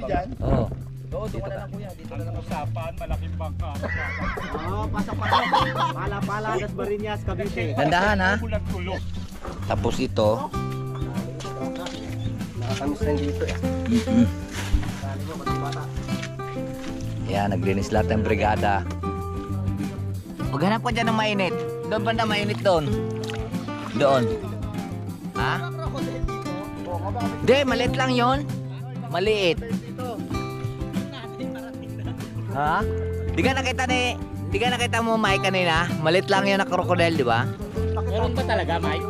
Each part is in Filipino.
dyan? Oo. Doon ka na lang kuya. Dito na lang usapan. Malaking bangka. Oo, pasok-pasok. Pala-pala, Das Marinas, Cavite. Gandahan ha. Tulog. Tapos ito. Nakakamis lang dito eh. Yan, naglinis lahat ng brigada. Maghanap ka dyan ng mainit. Doon banda mainit doon. Doon. Ha? Hindi, maliit lang yon. Maliit. Ha? Di ka nakita mo Mike kanina? Maliit lang yun na crocodile, di ba? Meron ba talaga, Mike?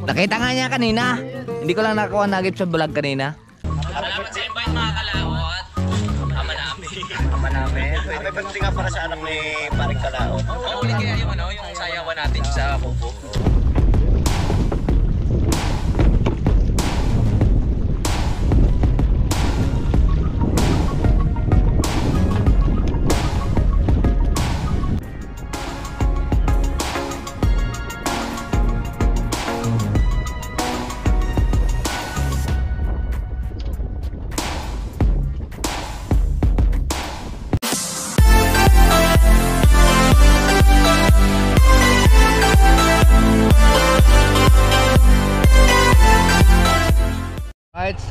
Nakita nga niya kanina. Hindi ko lang nakakuha nagip sa vlog kanina. Salamat sa invite mga kalawot. Ama namin. Ama namin. May pagdating nga para sa anak ni Paring Kalao. Ano ulit kaya yung yung sayawan natin sa kubo?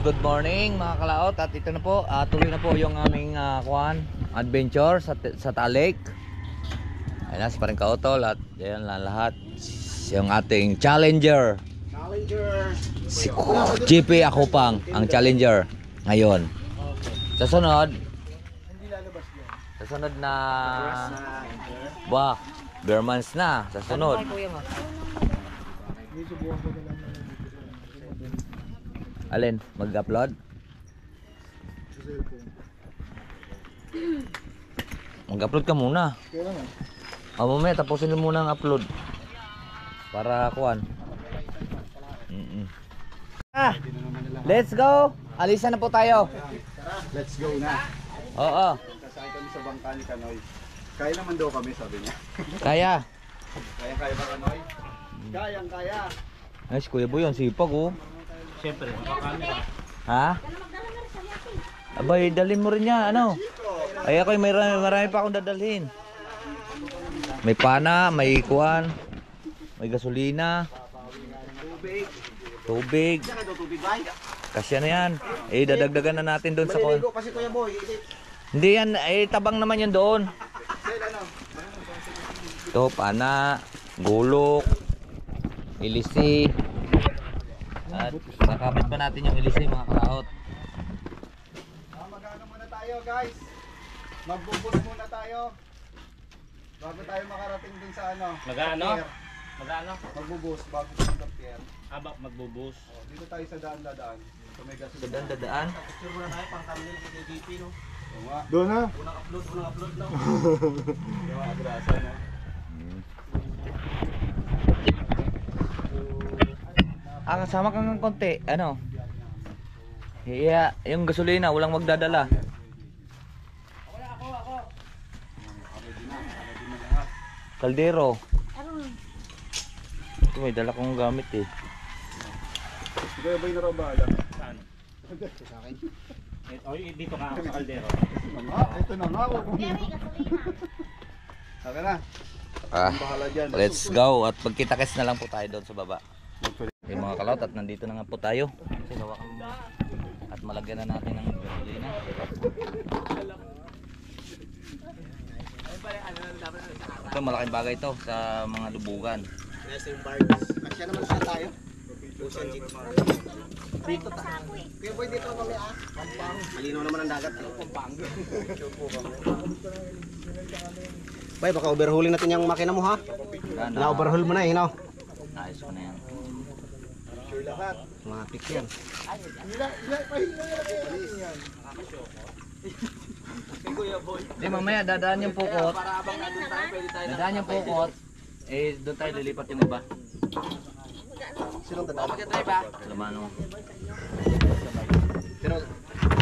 Good morning mga kalaot at ito na po, tuloy na po yung aming adventure sa Talik. Ayan na si Paring Kaotol at yan lang lahat yung ating challenger. Si GP Akupang ang challenger ngayon. Sa sunod na bare months na sa sunod. Alin? Mag-upload? Mag-upload ka muna. Mamaya tapusin mo muna ang upload. Para kuhan. Let's go! Alisan na po tayo. Let's go na. Oo. Sasakay kami sa bangka ni Kanoy. Kaya naman daw kami, sabi niya. Kaya. Kaya ba Kanoy? Kaya. Ay, si Kuya Boy, ang sipag oh. Siyempre, makakamera. Ha? Abay, dalhin mo rin niya, ano? Ay, ako marami pa akong dadalhin. May pana, may kuwan, may gasolina, tubig. Kasya na yan. Eh, dadagdagan na natin doon sa kuwan. Kasi Kuya Boy. Hindi yan, eh, tabang naman yan doon. Ito, pana, gulok, ilisi. At nakapit pa natin yung ilisi mga kalaot. Mag-ano muna tayo guys. Magbubus muna tayo. Bago tayo makarating dun sa ano. Mag-ano? Magbubus bago sa pier. Abak magbubus. Dito tayo sa daan-daan. Sa may gasolina. Sa dadaan. Picture muna tayo pang thumbnail sa KGP, no? Oo nga. Doon na. Unang upload lang. Yung agrasa na. Kasama kang ng konti, ano? Yung gasolina, walang magdadala. Kaldero. Ito may dala kong gamit eh. Kaya ba'y narabala? Saan? Sa akin. Dito ka ako sa kaldero. Ito na nga. Saka na. Bahala dyan. Let's go at magkita-kits na lang po tayo doon sa baba. Yung mga kalot at nandito na nga po tayo. At malagyan na natin ng gasolina. Ito malaking bagay ito sa mga lubugan. Kasya naman siya tayo. Ocean Jeep. Dito tayo. Kaya boy dito kami Pampang. Malinaw naman ang dagat. Pampang. Bay, baka overhauling natin yung makina mo ha. Na-overhaul mo na eh, no? Ayos ko na yan. Sure lahat. Matik yan. Hindi mamaya dadaan yung pukot. Dadaan yung pukot. Eh doon tayo lilipat yung iba. Sinong dadaan? Laman mo. Pero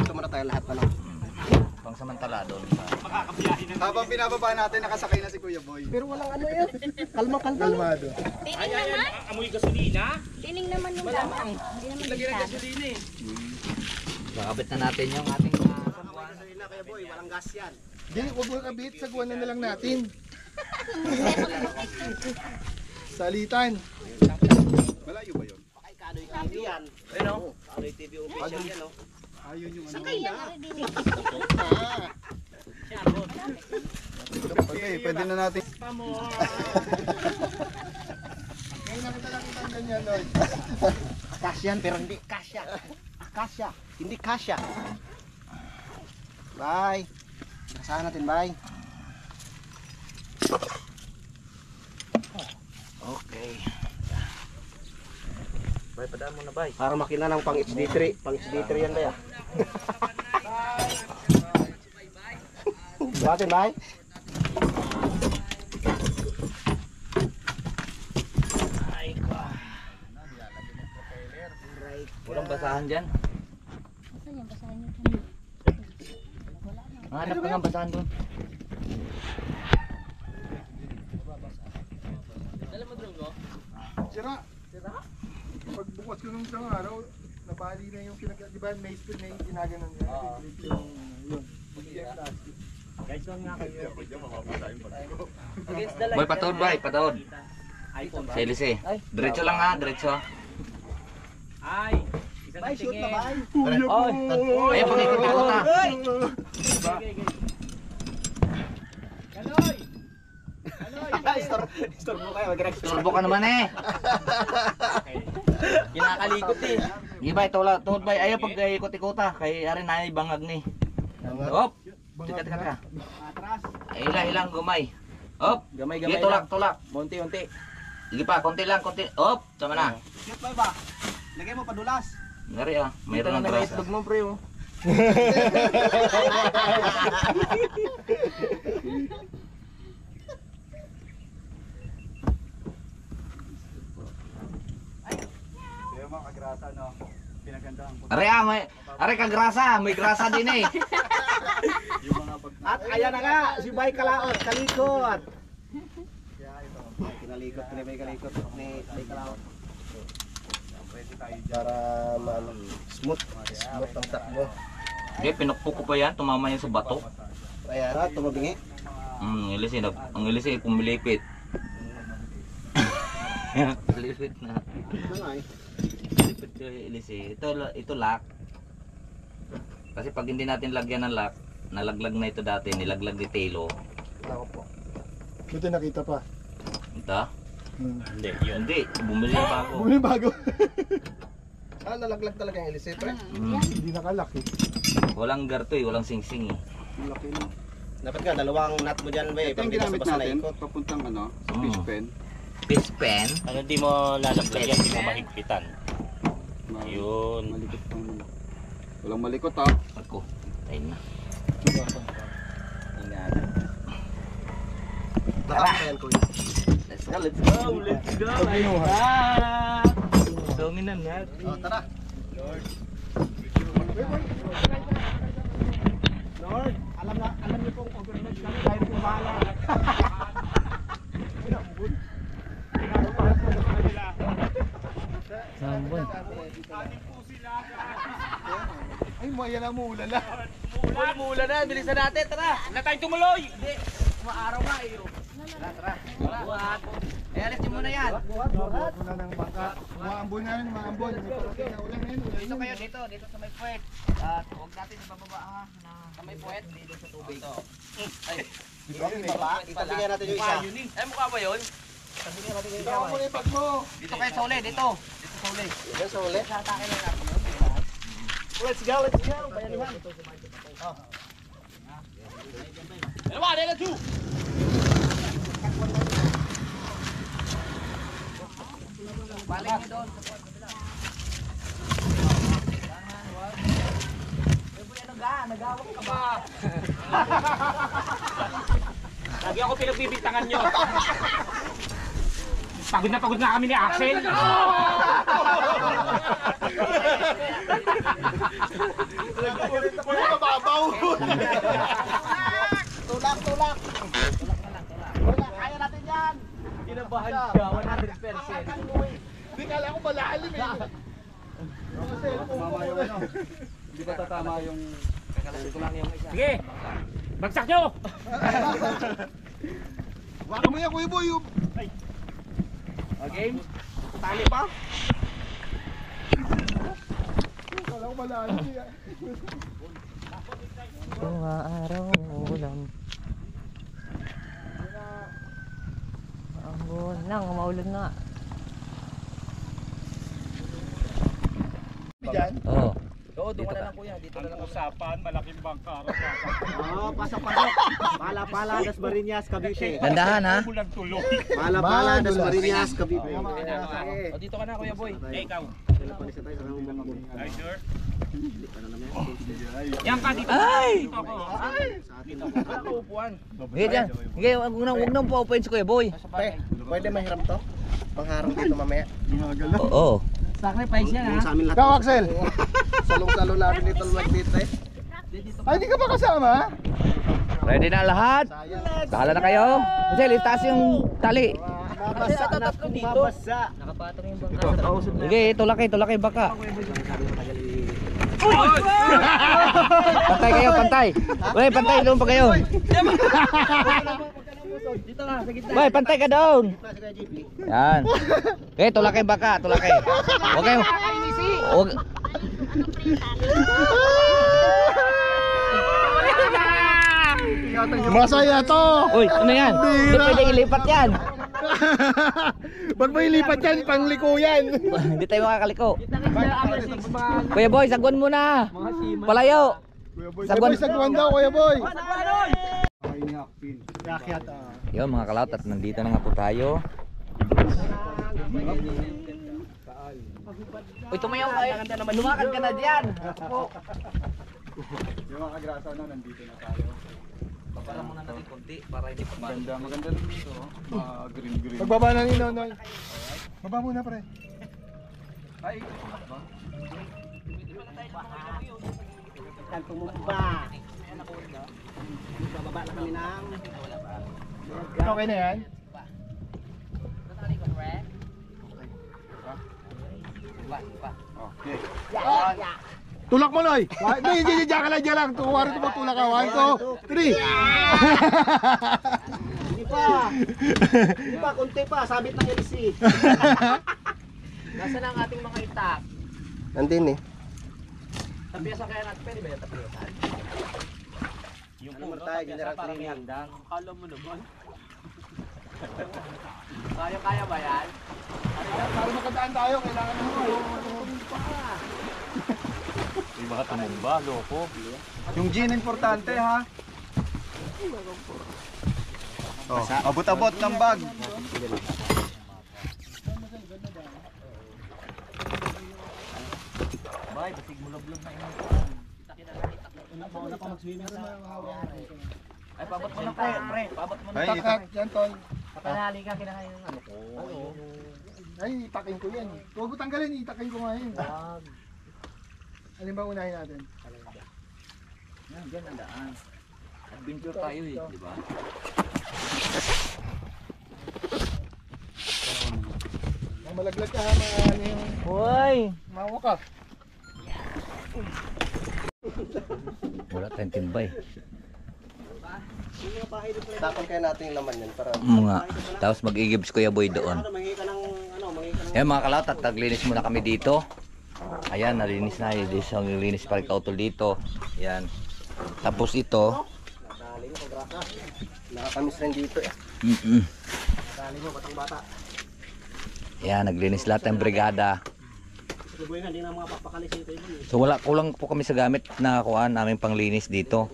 ito muna tayo lahat pa lang. Pangsamantala doon. Habang binababa natin, nakasakay na si Kuya Boy. Pero walang ano yan. Kalmado. Tining naman? Amoy gasolina? Tining naman yung lamang. Hindi naman Lagyan ng gasolina eh. Kakabit na natin yung ating Kaya boy, walang gas yan. Hindi, huwag mo kabit. Sagwan na lang natin. Salitan. Malayo ba yun? Pakay Kanoy TV yan. Ayun o. Kanoy TV official yan oh. Ayun yung ano. Sakay na. Okay, pwede na natin. Ngayon nakita lang kitang ganyan, Lloyd. Kasyan pero hindi kasya. Kasya, hindi kasya. Bye. Basahan natin, bye. Okay. Bay, padaan mo na, bay. Para makina ng pang HD3. Pang HD3 yan ba ya? Batin, bye. Walang basahan dyan. Hanap ka nga basahan doon. Sira. Pagbukas ko nung isang araw, nabali na yung di ba may spin na yung ginaganon niya. Yung yun. Plastic. Guys, doon nga kayo. Bay, patawad, bay, patawad. Sa Elise. Diretso lang ha, diretso. Ay! Bye, shoot na, bye. Ayun, pag-ikot-ikot ha. Kaloy! Store mo kayo, mag-rex. Turbo ka naman eh. Kinakalikot eh. Sige bay, tuhod bay. Ayaw pag-ikot-ikot ha. Kaya arin na bangag ni. Hop! Teka. Ilang gumay. Hop! Gamay-gamay Sige, tulak. Munti-unti. Sige pa, konti lang. Hop! Sama na. Shoot ba ba? Lagay mo padulas. Ngari ah, mayroon ng grasa. Itlog mo, pre, oh. Kaya mga kagrasa, no? Pinagandaan ko. Are kagrasa, may grasa din eh. Yung mga pag... At ayan na nga, si Bay Kalaot, kalikot. Kinalikot, Bay Kalikot ni Bay Kalaot. Pwede tayo dyan. Para smooth ang takbo. Hindi, pinukpok ko pa yan, tumama yan sa bato. Ayan, tumabingi. Ang ilisi, pumilipit. Pilipit na. Ano nga eh. Pilipit yung ilisi. Ito lock. Kasi pag hindi natin lagyan ng lock, nalaglag na ito dati, nilaglag ni Telo. Ako po. Buti nakita pa. Ito? Hindi, yun. Hindi, bumili pa ako. Bumili bago. Ah, nalaglag talaga yung elisip eh. Hindi nakalaki. Walang garto eh, walang singsing eh. Laki na. Dapat nga, dalawang nut mo dyan, Bay. Ito yung ginamit natin, papuntang ano, sa fish pen. Fish pen? Ano di mo lalaglag yan, di mo mahigpitan. Ma- Yun. Malikot pang ano. Walang malikot ah. Ako, ayun na. Nakakayan ko yun. Let's go! Dongin na nga. Oh, tara. Lord, alam niyo pong overload kami dahil po bahala. Sambon. Ay, maya na mula na. Mula na, bilisan natin, tara! Na tayo tumuloy! Hindi, umaaraw nga eh. Tara. Buhat. Eh, alis niyo muna yan. Buhat mo na ng bangka. Maambon na yun, maambon. May parating na ulan ngayon. Dito kayo, dito sa may puwet. At huwag natin ibababa ha. Sa may puwet, hindi doon sa tubig. Ay, Itabigyan natin yung isa. ay mukha ba yun? Ikaw mo na yung bag mo. Dito kayo sa uli, dito. Dito sa uli. Yan sa ulit. Sa atake lang natin. Let's go, let's go. Bayanihan. Dalawa, dalawa, two! Balik niyo doon. Nagawak ka ba? Lagi ako pinagbibintangan nyo. Pagod na kami ni Axel. Wala mababaw. Tulak. Tulak, kaya natin yan. Kinabahan siya, 100%. Hindi kala ko malalim eh. Kasi Mama yung ano. Hindi ba tatama yung... Kakalasin ko lang yung isa. Sige. Bagsak nyo. Baka mo yan, Kuya Boy. Game. Tali pa. Kala ko malalim niya. Mga araw ulan. Ang buwan lang, maulan na. Diyan. Oo. Oo, doon ka na lang kuya. Dito na lang usapan, malaking bangka. Oo, pasok-pasok. Pala-pala, Das Marinas, Cavite. Dandahan ha. Bulag tuloy. Pala-pala, Das Marinas, Cavite. O dito ka na kuya boy. Ikaw. Are you sure? Yan ka dito. Ay! Dito ako. Dito ako. Wala ka upuan. Sige dyan. Sige, huwag nang paupuin si Kuya Boy. Pwede mahiram to? Pangharang dito mamaya. Oo. Sacrifice yan Yung sa amin lahat. Ikaw, Axel. Salong-salong namin dito lumag dito eh. Ay, di ka ba kasama? Ready na lahat? Bahala na kayo. Kasi itaas yung tali. Mabasa na kung mabasa. Nakapatong yung bangka. Sige, tulaki baka. Pantay kayo, pantay. Wey, pantay doon pa kayo. Dito ka, sa gitna. Wey, pantay ka doon. Yan. Okay, tulaki baka, tulaki. Okay. Huwag. Masaya to. Uy, ano yan? Hindi pwede ilipat yan. Pag may lipat yan, pangliko yan. Hindi tayo makakaliko. Kuya Boy, sagwan mo na. Palayo. Kuya Boy, sagwan daw, Kuya Boy. Yun mga kalaot, at nandito na nga po tayo. Uy, tumayaw ka eh. Lumakad ka na dyan. Yung mga kagrasa na nandito na tayo. Para muna natin konti para hindi pa Maganda lang dito. Green. Pagbaba na ni Nonoy. Baba muna, pre. Ay, ito ba? Kan tumumba. Bababa na kami ng... Okay na yan? Okay. Tulak mo, Noy. Hindi, diyan ka lang, diyan lang. Tuwari ito mo, tulak ka. 1, 2, 3. Hindi pa. Hindi pa, konti pa. Sabit ng LC. Nasaan ang ating mga itak? Nandin eh. Tapiasan kaya natin. Pwede ba yung tapiasan? Yung Ano tayo, general cleaning. hanggang. Kala mo naman. Kaya ba yan? Para makadaan tayo, kailangan mo. May baka tumumba, loko. Yung gin importante ha. Oh, abot-abot ng bag. Bay, basig mo log na yun. Ay, pabot mo na pre. Pabot mo na. Ay, Takat, yan, Tol. Pakanali ka, kinakain ng ano ko. Ay, itakin ko yan. Huwag mo tanggalin, itakin ko nga yun. Alin ba unahin natin? Yan, dyan ang daan. Adventure tayo eh, di ba? Malaglag ka ha, ano yung Hoy! mawa ka. Wala tayong timbay. Tapon kaya natin yung laman yan para... Mga, tapos mag-igib si Kuya Boy doon. Mangi ka ng... mangi ka ng... Ayan mga kalaot, at naglinis muna kami dito. Ayan, nalinis na. Nilinis pa rin kautol dito. Ayan. Tapos ito. Nadali mo, pagrasa. Nakakamis rin dito eh. Nadali mo, batang bata. Ayan, naglinis lahat ng brigada. Subuhin nga, hindi na mga papakalis dito yun. So wala, kulang po kami sa gamit na kuhaan namin panglinis dito.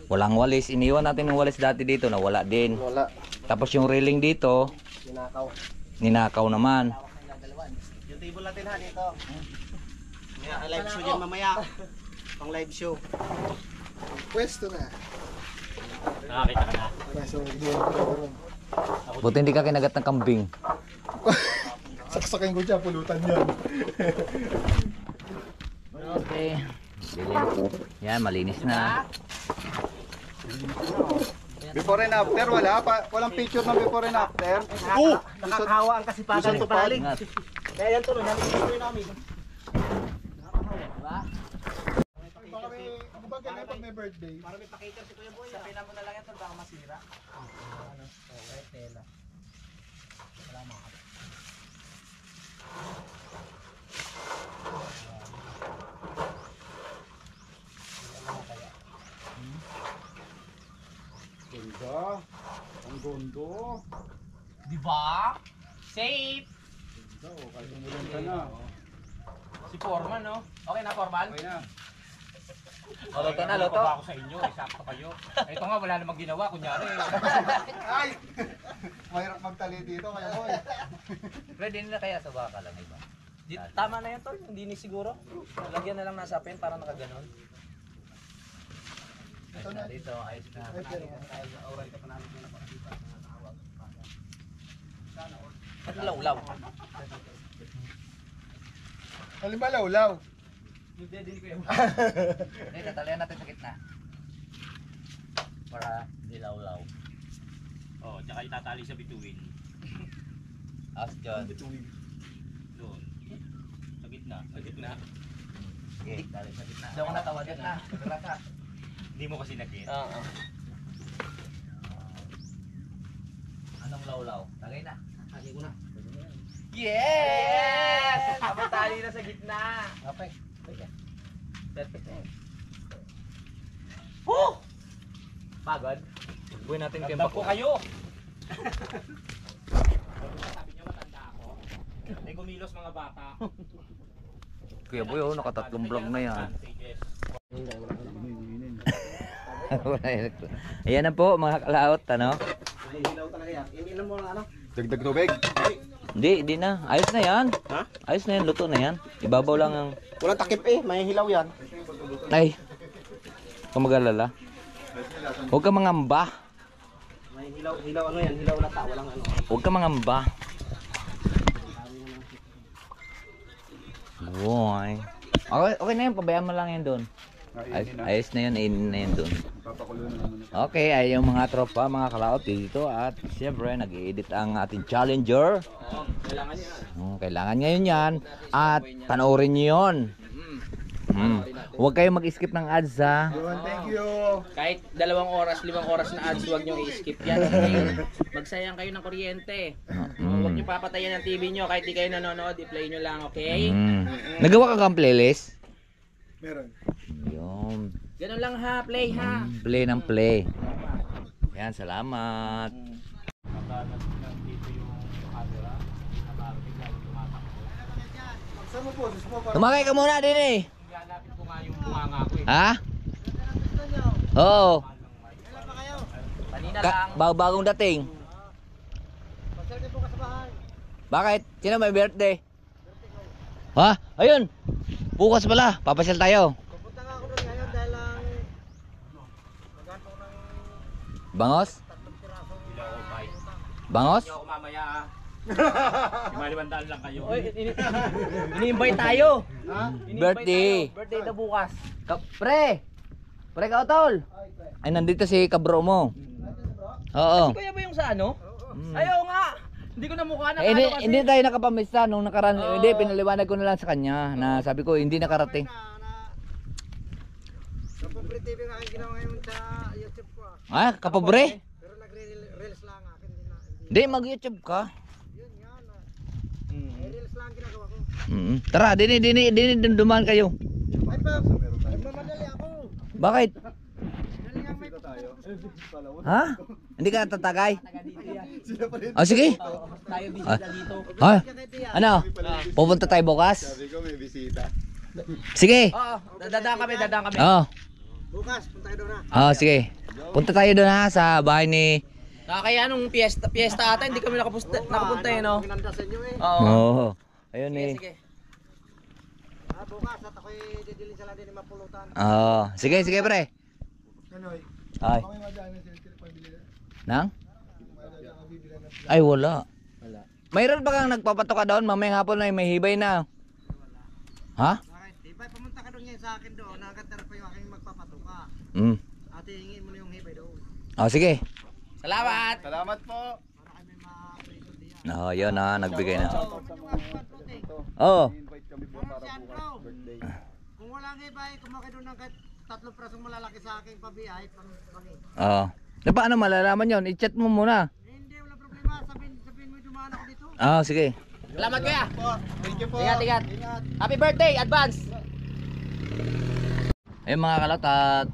Walang walis. Iniwan natin ng walis dati dito na wala din. Wala. Tapos yung railing dito, Ninakaw. ninakaw naman. Yung table natin ha, dito. May live show dyan mamaya. Pang live show. Pwesto na. Nakakita ka na. Pwesto, hindi mo. Buti hindi ka kinagat ng kambing. Saksakin ko dyan, pulutan yan. Okay. Yan, malinis na. Before and after, walang picture ng before and after. Nakakahawa ang kasipagan to panalig. Ingat. Kaya yan tuloy, nalilinis namin. Baka may bag maganda pag may birthday. Para may pa-cater si Kuya Boy. Sabihin mo na lang yan, tol, baka masira. Ano? Okay, tela. Wala mga. Ganda. Ang gondo. Di ba? Safe! Ganda oh, kahit umulan ka na. Si Foreman, no? Okay na, Foreman? Okay na. O, loto na, loto. Ako sa inyo, sakto kayo. Ito nga, wala namang ginawa, kunyari. Ay! Mahirap magtali dito, Kuya Boy. Pwede nila kaya sa baka lang, iba. Tama na yan, tol. Hindi ni siguro. Lagyan na lang nasa pen para nakaganon. Ayos na dito, ayos na. At law-law. Halimbawa, laulaw. Hindi din ko yung... Hindi, tatalian natin sa gitna. Para hindi law-law. Oh, tsaka itatali sa bituin. As dyan. Doon. Sa gitna. Sa gitna. Sige, tali sa gitna. Hindi ako natawa dyan, ha? Nagrasa. Hindi mo kasi nakit. Oo. Anong law-law? Tagay na. Hagi ko na. Yes! Habang tali na sa gitna. Okay. Perfect eh. Oh! Pagod? Buhay natin kayo Dagdag ko kayo. Sabi niyo matanda ako. May kumilos mga bata. Kuya Boy, oh, nakatatlong vlog na yan. Ayan na po mga kalaot, ano? May hilaw talaga yan. Ininom mo lang ano? Dagdag tubig. Hindi na. Ayos na yan. Ha? Ayos na yan, luto na yan. Ibabaw lang ang... Walang takip eh. May hilaw yan. Ay! Huwag mag-alala. Huwag ka mangamba. May hilaw. Hilaw ano yan? Hilaw lata. Walang ano. Huwag ka mangamba. Boy. Okay, okay na yun, pabayaan mo lang yan doon. Ayos na yun, inin na yun doon. Papakulo na naman. Okay, ay yung mga tropa, mga kalaot dito at siyempre nag-i-edit ang ating challenger. Kailangan niya. Kailangan ngayon yan at panoorin nyo yun. Huwag kayong mag-skip ng ads ha. Yun, thank you. Kahit 2 oras, 5 oras na ads, huwag nyo i-skip yan. Okay? Magsayang kayo ng kuryente. Huwag nyo papatayan ang TV nyo kahit di kayo nanonood, i-play nyo lang, okay? Nagawa ka kang playlist? Meron. Yun. Ganun lang ha, play ha. Play ng play. Yan, salamat. Saan mo po? Sus mo para. Tumakay ka muna din eh. Hanapin ko nga yung bunganga ko eh. Ha? Oo. Kanina lang. Bagong dating. Pasal ka po ka sa bahay. Bakit? Sino may birthday? Ha? Ayun. Bukas pala. Papasyal tayo. Pupunta nga ako doon ngayon dahil lang maghanap ako ng Bangos? 3 piraso. Bangos? Hindi ako mamaya ha. 5,000 lang kayo. Oy, ini-invite tayo. Ha? Birthday. Birthday na bukas. Pre! Pre ka utol. Ay, nandito si kabro mo. Oo. Kuya ba yung sa ano? Ayaw nga. Hindi ko na mukha na Eh, hindi, kasi. hindi tayo nakapamista nung nakaraan. Hindi, pinaliwanag ko na lang sa kanya na sabi ko hindi nakarating. Kapobre TV nga ang ginawa ngayon sa YouTube ko ah. Ah, kapobre? Pero nagre-reels lang akin din na. Hindi, mag-YouTube ka. Yun nga na. Reels lang ang ginagawa ko. Tara, dini dumaan kayo. Ay pa, nagmamadali ako. Bakit? Dali nga may Ha? Hindi ka tatagay? Sila pa rin. Oh, sige. Tayo bisita dito. Ah, ano? Pupunta tayo bukas? Sabi ko may bisita. Sige. Oo, dadaan kami. Oo. bukas, punta kayo doon na. Oh, sige. Punta tayo doon ha sa bahay ni... Kaya nung piyesta ata, hindi kami nakapunta eh, no? Ginanda sa inyo eh. Oo. Oo. Ayun eh. Sige. Bukas at ako'y didilin sa lang din mapulutan. Oo. Sige, sige pre. Ano eh? Ay. Baka may madaanan sila sila pabili. Nang? Madaanan ang bibili na. Ay, wala. Mayroon ba kang nagpapatoka doon? Mamayang hapon na may hibay na. Ha? Bakit? Di ba pumunta ka doon ngayon sa akin doon, nakaganda na pa yung aking magpapatuka. Ate, hingin mo na yung hibay doon. Oh, sige. Salamat! Salamat po. Para kami ma-appreciate diyan. Oh, yun na. Nagbigay na. Ano yung mga floating? Oo. I-invite kami po para Si bukas Andrew. birthday. Kung walang hibay, kumakay doon ng kahit tatlong prasong malalaki sa aking pabiyahe, pangin. Oo. Na paano malalaman yon? I-chat mo muna. Hindi, wala problema. Sabihin mo dumaan ako dito. Sige. Salamat kuya. Thank you po. Ingat. Happy birthday, advance. Ayun mga kalot, at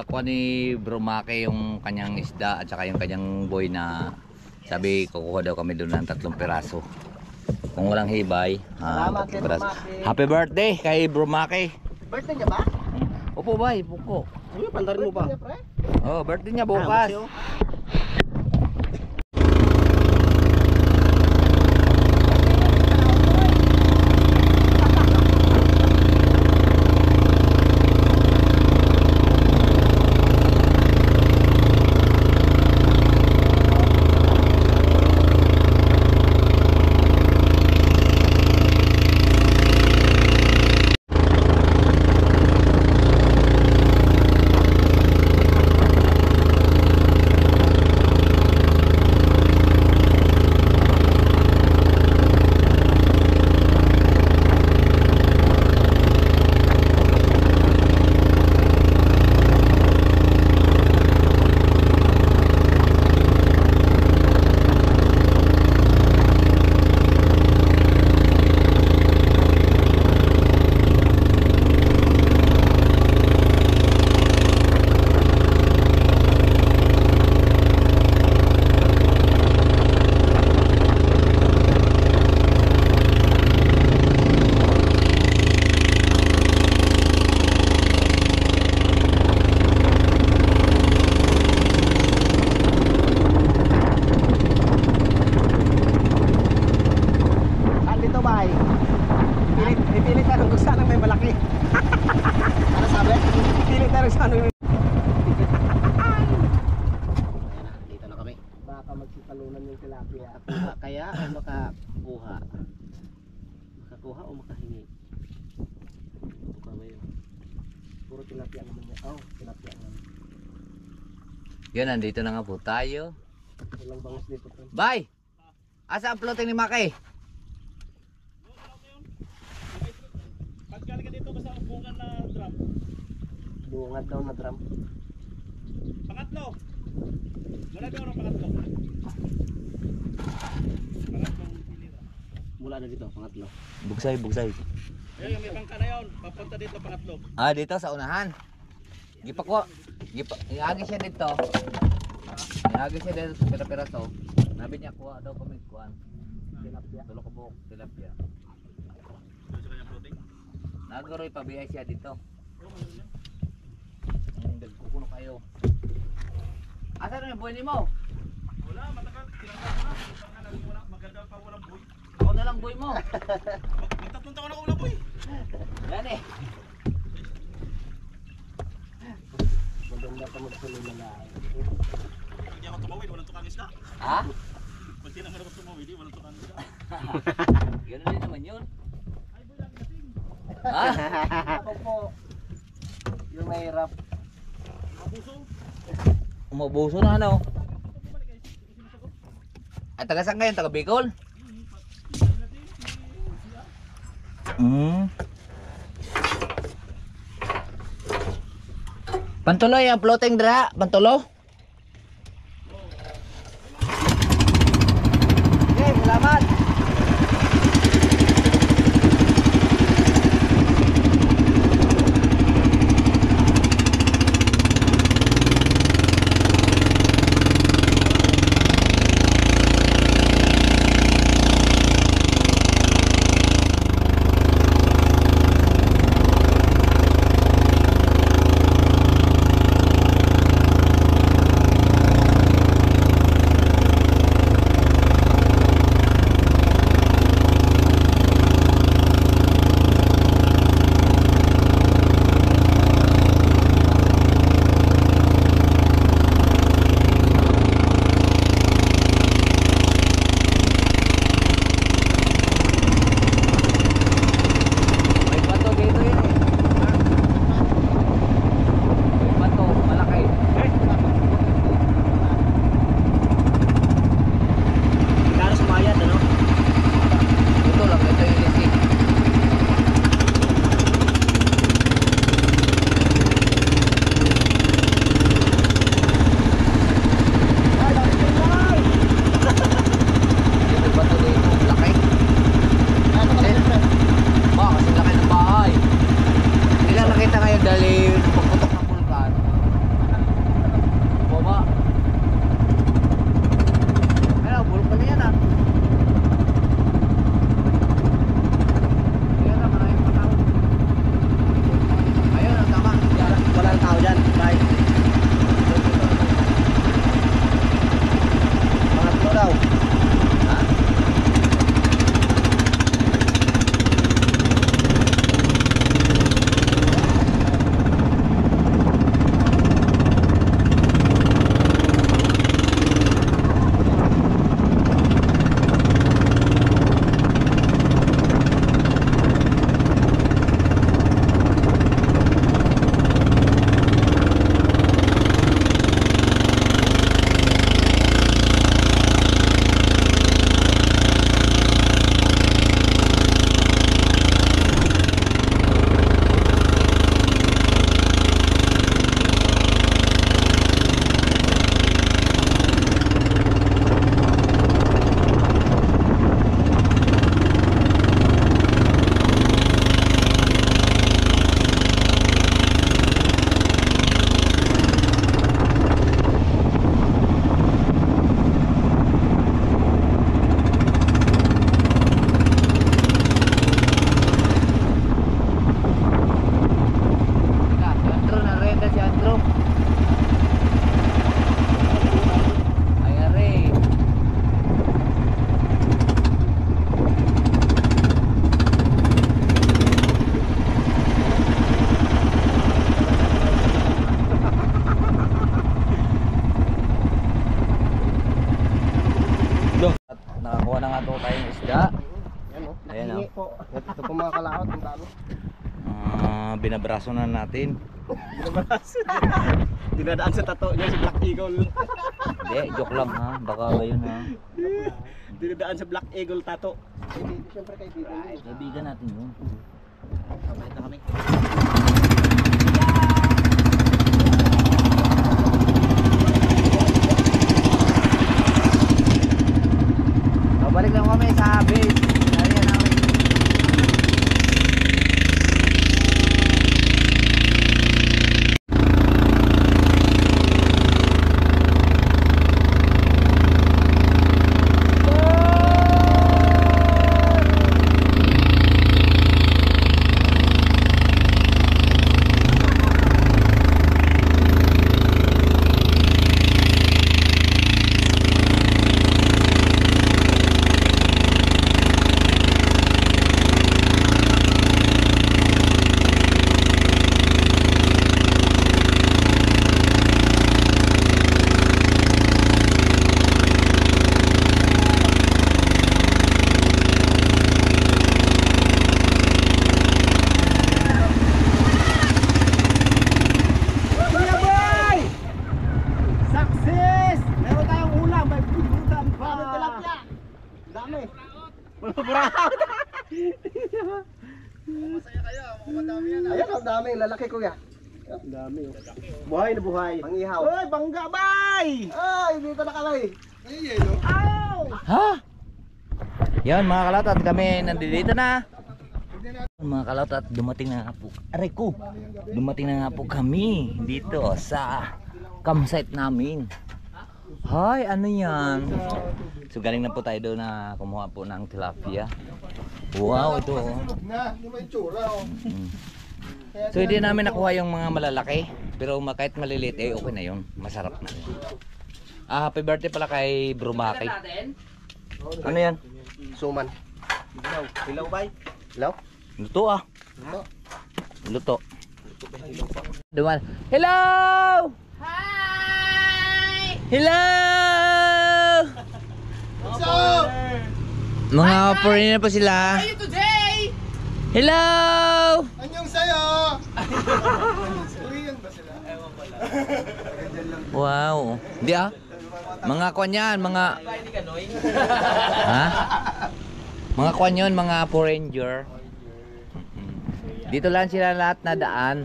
kuha ni Bro Maki yung kanyang isda at saka yung kanyang boy na sabi kukuha daw kami doon ng 3 piraso. Kung walang hibay, Salamat, 3 Bro piraso. Maki. Happy birthday kay Bro Maki. Birthday niya ba? Opo bay, puko. Uy, pandarin mo ba? Oh, birthday niya bukas. Kaya o makakuha? Makakuha o makahingi? Ito pa ba yun? Puro tilapia naman yan. Oh, tilapia naman. Yun, nandito na nga po tayo. Walang bangus dito. Bay! Asa ang floating ni Maki? Pagkali ka dito basta ang bungan na drum. Bungad daw na drum. Pangatlo. Wala daw ng pangatlo. Pangatlong pilira. Mula na dito, pangatlo. Bugsay. Ayun, may pangka na yun. Papunta dito pangatlo. Dito sa unahan. Iagi siya dito. Iagi siya dito sa pira-piraso. Nabi niya kuha daw kami kuhan. Tilapia. Tulok ko buhok, tilapia. Sa kanyang floating. Nagoroy pabiyay siya dito. Dagkukuno kayo. Asa na yung buhay ni mo? Wala, matagal. Tinanggal ko na. Maganda pa walang boy. Ako na lang buhay mo. Magtatlong taon ako walang boy. Yan eh. Maganda pa magsuloy na lang. Pag di ako tumawid, walang tukang isda. Ha? Pag tinanggal ako tumawid, walang tukang isda. Ganun din naman yun. Ay, boy lang kasing. Ha? Ako po, yung mahirap. Mabuso. Umubuso na ano? Ay, taga saan ngayon? Taga Bicol? Pantuloy ang floating dra, pantulo. Okay, salamat. binabraso na natin. Dinadaan sa tato niya sa Black Eagle. Hindi, joke lang ha. Baka gayon ha. Dinadaan sa Black Eagle tato. Siyempre kaibigan mo. Kaibigan natin yun. Kapit na kami. Babalik lang kami sa base. Nariyan namin. Success! Meron tayong ulam. May budutan pa. Tilapia. Dami. Buraot. Masaya kayo, mukhang madami yan. Ayan, ang dami. Lalaki kuya. Ang dami. Buhay na buhay. Pangihaw. Uy, bangga bay! Ay, dito na kami. Ay, yelo. Ha? Yan mga kalot at kami nandito na. Mga kalot at dumating na nga po. Aray ko. Dumating na nga po kami dito sa campsite namin. Hi, ano yan? So galing na po tayo doon na kumuha po ng tilapia. Wow, ito oh. Sunog na, hindi may tsura oh. So hindi namin nakuha yung mga malalaki. Pero kahit maliliit eh okay na yun. Masarap na yun. Happy birthday pala kay Brumaki. Ano yan? Suman. Ilaw. Ilaw bay? Ilaw? Luto ah. Luto. Luto. Duman. Hello! Hi! Hello! So, Mga foreigner po sila. Hello! anyong sayo? Korean ba sila? Ewan ko lang. Wow. Hindi ah. Mga kwan yan, mga... Ha? Mga kwan yun, mga foreigner. Dito lang sila lahat na daan.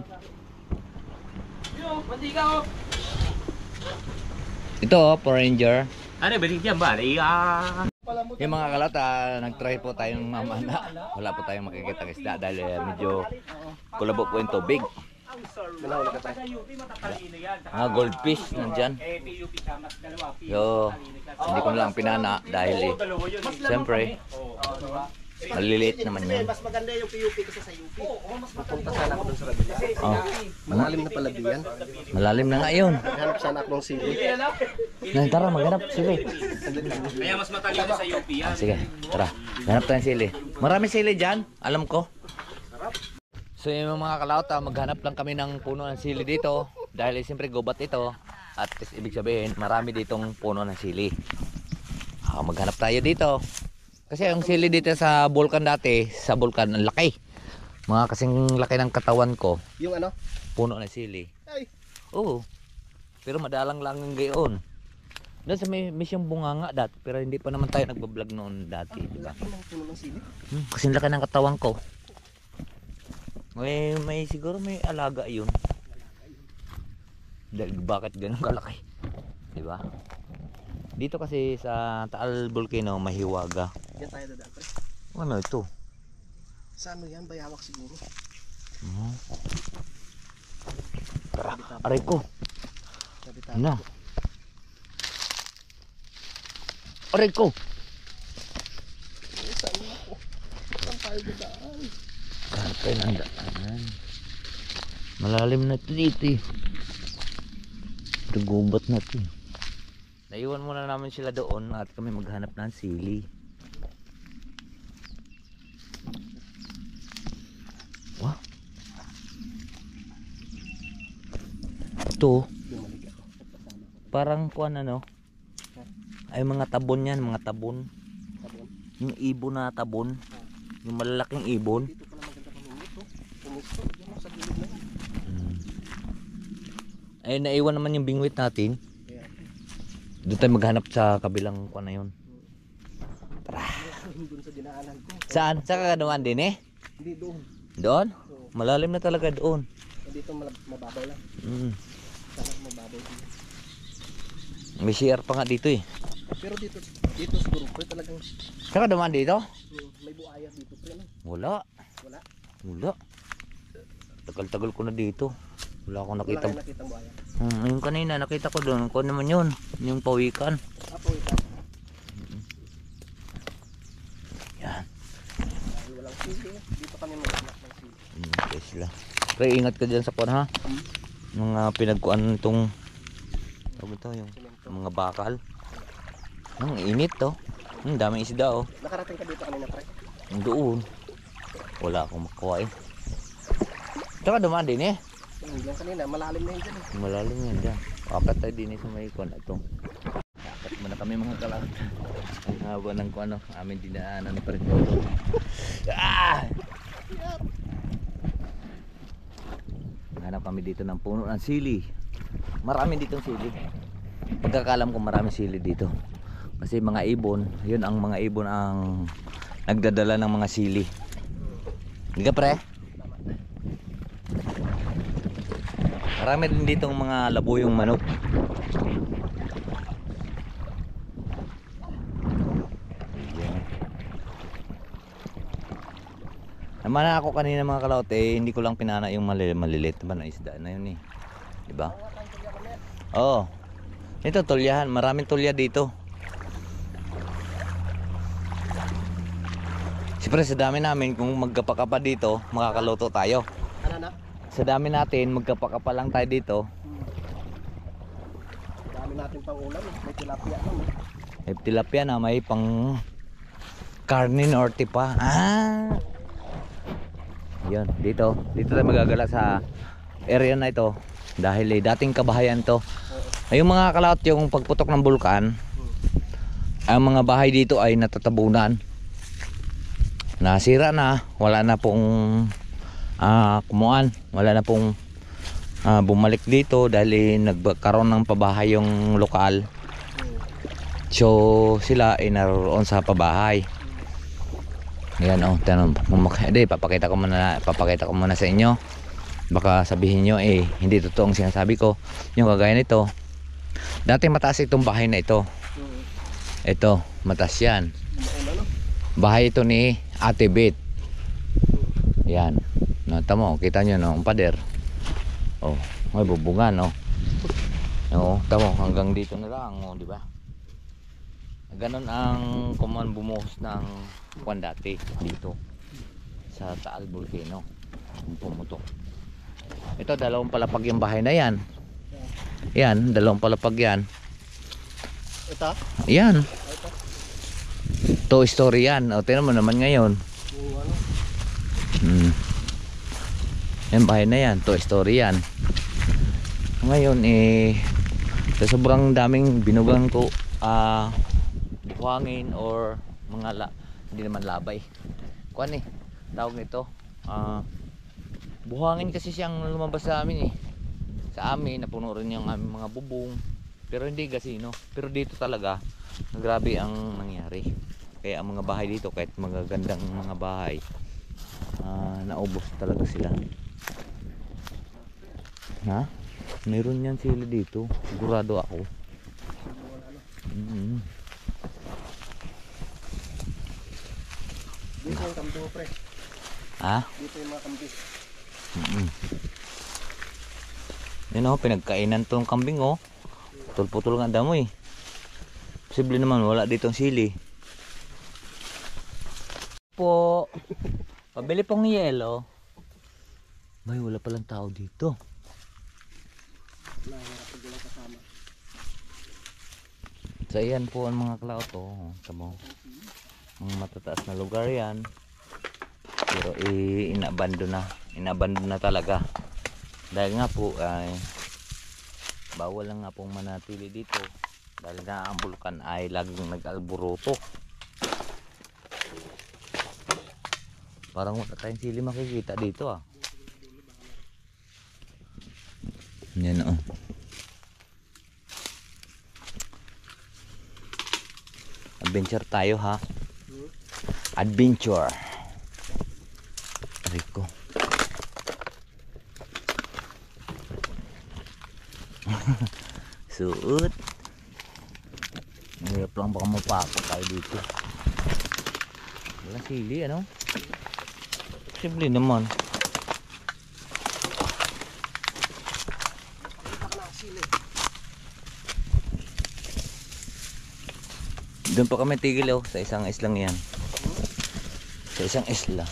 Ito oh, foreigner. Ano ba dyan ba? Yung mga kalat, nag-try po tayong mamana. Wala po tayong makikita ng isda dahil medyo kulabo po yung tubig. Mga goldfish nandyan. So, hindi ko na lang pinana dahil siyempre, maliliit naman yan. Mas maganda yung PUP kasi sa UP. Pupunta sana ako dun sa Rabila. Oh, Malalim na pala diyan. malalim na nga yun. Hanap sana ako ng sili. Tara, maghanap sili. Kaya mas matalino sa UP yan. Sige, tara. Hanap tayong sili. Marami sili dyan, alam ko. So yung mga kalaot, maghanap lang kami ng puno ng sili dito. Dahil siyempre gubat ito. At ibig sabihin, marami ditong puno ng sili. Maghanap tayo dito. Kasi ang sili dito sa bulkan dati, sa bulkan, ang laki. Mga kasing laki ng katawan ko. Yung ano? Puno ng sili. Ay. Oo. Pero madalang lang ang gayon. Doon sa may siyang bunganga dati. Pero hindi pa naman tayo nagbablog noon dati. Diba? Ano puno ng sili? Kasing laki ng katawan ko. May siguro may alaga yun. Dahil bakit ganun kalaki? Diba? Dito kasi sa Taal Volcano mahiwaga. Yan tayo dadaan pre. Ano ito? Sa ano yan? Bayawak siguro. Tara, aray ko. Sabi tayo. Ano? Aray ko. Saan ako? Saan tayo dadaan? Karpay ng daanan. Malalim na ito dito eh. Ito gubat na ito eh. Naiwan muna namin sila doon at kami maghanap ng sili. Wow. Ito. Parang kuan ano. Ay mga tabon yan, mga tabon. Yung ibon na tabon. Yung malalaking ibon. Dito pala maganda pamimit oh. Pumisto. Diyan ako sa gilid na yan. Ay, naiwan naman yung bingwit natin. Kaya, Doon tayo maghanap sa kabilang kuan na yun. dun sa dinaanan ko. Saan? Sa kaganuan din eh? Hindi doon. Doon? Malalim na talaga doon. Dito mababaw lang. Mm. Sana mababaw dito. May CR pa nga dito eh. Pero dito siguro pre talagang Sa kaganuan dito? may buaya dito pre no? Wala. Wala. Wala. Tagal-tagal ko na dito. Wala akong Wala nakita. kayong nakitang buaya. Yung kanina nakita ko doon. Kung naman yun. Yung pawikan. Apo ito. Yan. Dahil walang sili. Dito kami maghanap ng sili. Okay sila. Pre, ingat ka dyan sa kuan ha. Mga pinagkuan itong tawag ito yung mga bakal. Ang init to. Daming isda oh. Nakarating ka dito kanina pre? Doon. Wala akong makuha eh. Tsaka dumaan din eh. Yung kanina malalim na yun dyan eh. Malalim yan dyan. Kapat tayo din eh sa may kuan ito. Kapat muna kami mga kalakot. Ang haba ng kuan ano. Amin dinaanan pa rin. Ah! Hanap kami dito ng puno ng sili. Marami ditong sili. Pagkakalam ko marami sili dito. Kasi mga ibon, yun ang mga ibon ang nagdadala ng mga sili. Hindi ka pre? Marami din ditong mga labuyong manok. Naman ako kanina mga kalawot eh, hindi ko lang pinana yung maliliit ba na isda na yun eh. Diba? Oo. Ito tulyahan, maraming tulya dito. Siyempre sa dami namin kung magkapakapa dito, makakaluto tayo. Ano na? Sa dami natin, magkapakapa lang tayo dito. Dami natin pang ulam eh. May tilapia naman eh. May tilapia na may pang karnin or tipa. Ah! Yun, dito tayo magagala sa area na ito. Dahil dating kabahayan to. Ay, yung mga kalawat yung pagputok ng bulkan, ang mga bahay dito ay natatabunan. Nasira na, wala na pong kumuan, wala na pong bumalik dito dahil nagkaroon ng pabahay yung lokal. So sila ay naroon sa pabahay. Ayan oh, tanong, papakita ko muna sa inyo. Baka sabihin nyo eh hindi totoo ang sinasabi ko. Yung kagaya nito, dati mataas itong bahay na ito. Ito, mataas yan. Bahay ito ni Ate Bet. Yan. No, tamo, kita nyo no, ang pader. Oh, may bubungan no. No, tamo hanggang dito na lang, oh, di ba? Ganon ang kuman bumuhos ng kuwan dati dito sa Taal Volcano. Pumutok. Ito dalawang palapag yung bahay na yan. Yan, dalawang palapag yan. Ito? Yan. Two story yan. O, tingnan mo naman ngayon. Yung ano? Yan bahay na yan. Two story yan. Ngayon eh sa sobrang daming binugang ko buhangin or mga hindi naman labay. Kuan eh. Tawag nito. Buhangin kasi siyang lumabas sa amin eh. Sa amin napuno rin yung aming mga bubong. Pero hindi gasino. Pero dito talaga grabe ang nangyari. Kaya ang mga bahay dito kahit magagandang mga bahay naubos talaga sila. Ha? Meron yan sila dito. Sigurado ako. Dito yung kambing mo pre. Ha? Dito yung mga kambing. Yan o, pinagkainan tong kambing o. Putol-putol nga damo eh. Posible naman wala ditong sili. Po. Pabili pong yelo. May wala palang tao dito. So ayan po ang mga cloud to. Tamo. Ang matataas na lugar yan. Pero inabandon na talaga. Dahil nga po ay bawal lang nga pong manatili dito. Dahil nga ang bulkan ay laging nag-alburuto. Parang wala tayong sili makikita dito ah. Yan oh. Adventure tayo ha. Adventure. Rico. Suot. Mahirap lang baka mapako tayo dito. Wala sili ano? Simple naman. Doon pa kami tigil oh, sa isang islang yan. Sa isang isla.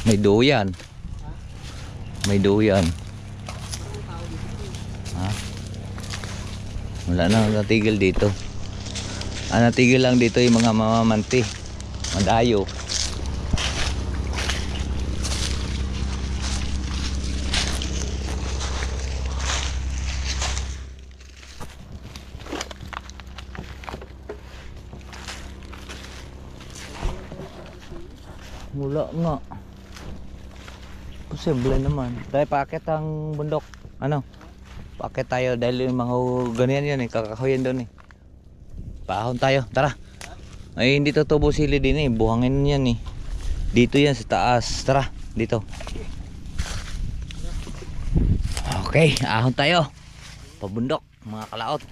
May duyan. May duyan. Ha? Wala na natigil dito. Natigil lang dito yung mga mamamanti. Madayo. Wala nga. Posible naman. Tayo paakit ang bundok. Ano? Paakit tayo dahil yung mga ganyan yan eh. Kakahoyan doon eh. Paahon tayo. Tara. Ay hindi tutubo sili din eh. Buhangin yan eh. Dito yan sa taas. Tara. Dito. Okay. Ahon tayo. Pabundok. Mga kalaot.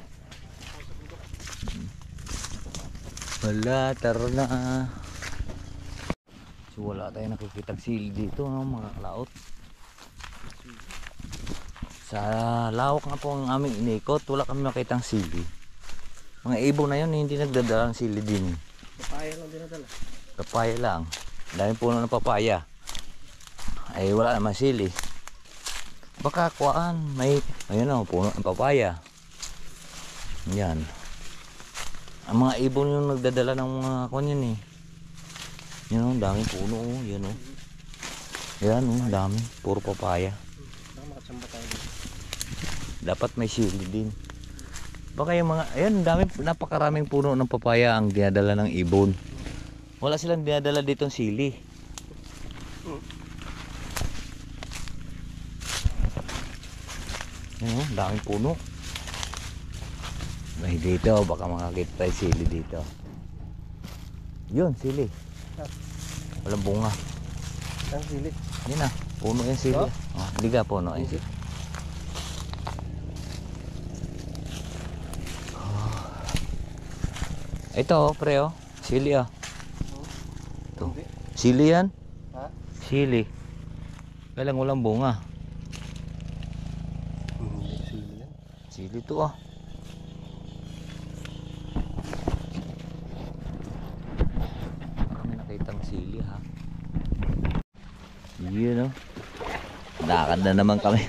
Wala. Tara na. So wala tayong nakikitang sili dito no, mga kalaot. Sa lawak nga po ang aming inikot, wala kami makitang sili. Mga ibon na yun, hindi nagdadala ng sili din. Papaya lang dinadala. Papaya lang. Dahil puno ng papaya. Ay wala naman sili. Baka kuhaan, may ayun o, puno ng papaya. Yan. Ang mga ibon yung nagdadala ng mga kanyan eh. Yan o, daming puno o. Yan o. Yan o, dami. Puro papaya. Dapat may sili din. Baka yung mga, ayan, dami, napakaraming puno ng papaya ang dinadala ng ibon. Wala silang dinadala dito ng sili. Yan o, daming puno. May dito, baka makakita tayo sili dito. Yun, sili. Walang bunga. Ang sili. Yan na, puno yung sili. Oh, hindi ka puno yung sili. Oh. Ito oh, pre oh. Sili ah. Ito. Sili yan? Ha? Sili. Kailang walang bunga. Sili yan. Sili to ah. Kami nakitang sili ha. Yun oh. Lakad na naman kami.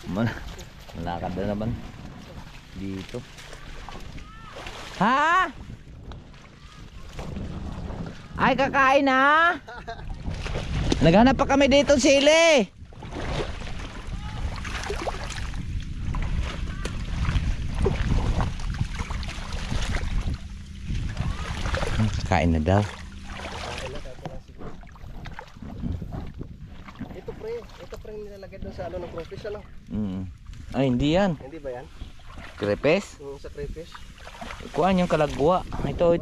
Malakad na naman dito. Ha? Ay kakain na. Naghanap pa kami dito sili. Kain na daw. Ito pre nilalagay doon sa ano ng crayfish ano? Ay hindi yan. Hindi ba yan? Crepes? Sa crayfish. Kuhaan yung kalagwa. Ito.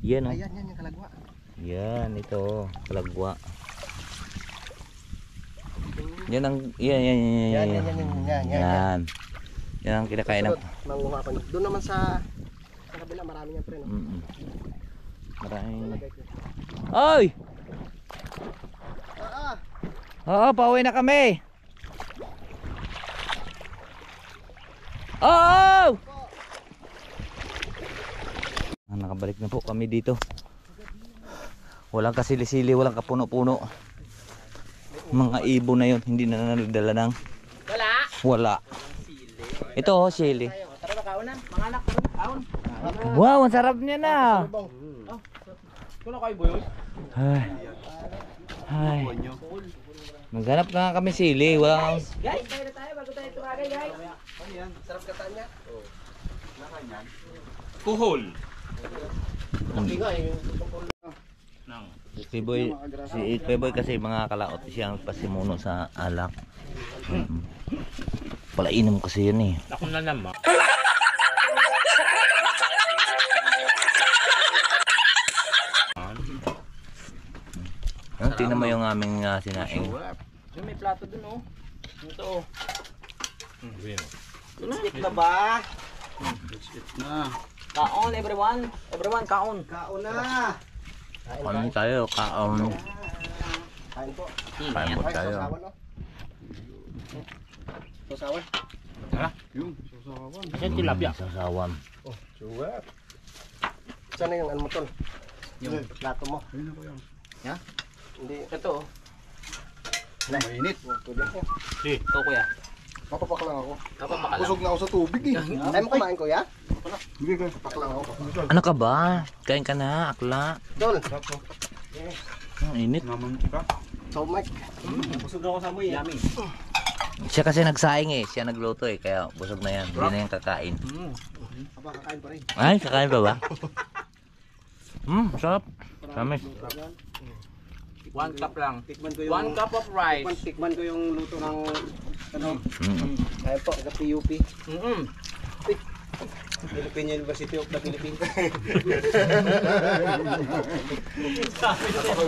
Yan oh. Ayan yan yung kalagwa. Yan ito, kalagwa. Yan ang yan. Yan ang kinakain ng manguha pa. Doon naman sa kabila marami yan pre no. Maraming. Oy! Oo, pauwi na kami. Oh! Nakabalik na po kami dito. Walang kasili-sili, walang kapuno-puno. Mga ibon na yun, hindi na nagdala ng wala. Ito oh, sili. Tara na kaon na, mga anak, kaon. Wow, ang sarap niya na. Kuno kay boy. Ay. Maghanap na kami sili, walang Guys, tayo na tayo bago tayo tumagay, guys. Ano yan? Sarap kata niya. Oh. Kuhol. Hindi nga yung Nang Si Peboy kasi mga kalaot siya ang pasimuno sa alak. Palainom kasi yun eh. Ako na naman. Tingnan mo yung aming sinaing. Yung may plato dun oh. Ito oh. Stick na ba? Na. Kaon everyone. Everyone kaon. Kaon na. Kain tayo, kaon. Kain po. Kain po tayo. Sasawan, no? Sasawan. Yung sasawan. Yan tilapia. Sasawan. Suwap. Saan na yung ano mo tol? Yung plato mo. Ayun ako yan. Hindi. Ito oh. Mainit. Tuloy ko. Ito kuya. Mapapak lang ako. Dapat baka lang. Busog na ako sa tubig eh. Ayaw mo kumain kuya? Hindi ka, papak lang ako. Ano ka ba? Kain ka na, akla. Tol. Ang init. Naman ka. So Mike. Busog ako sa amoy. Yummy. Siya kasi nagsaing eh. Siya nagluto eh. Kaya busog na yan. Hindi na yan kakain. Aba, kakain pa rin. Ay, kakain pa ba? Sarap. Tamis. 1 cup lang. Tikman ko yung 1 cup of rice. Tikman ko yung luto ng ano. Mm. Kaya po, sa PUP. Mm. Philippine University of the Philippines.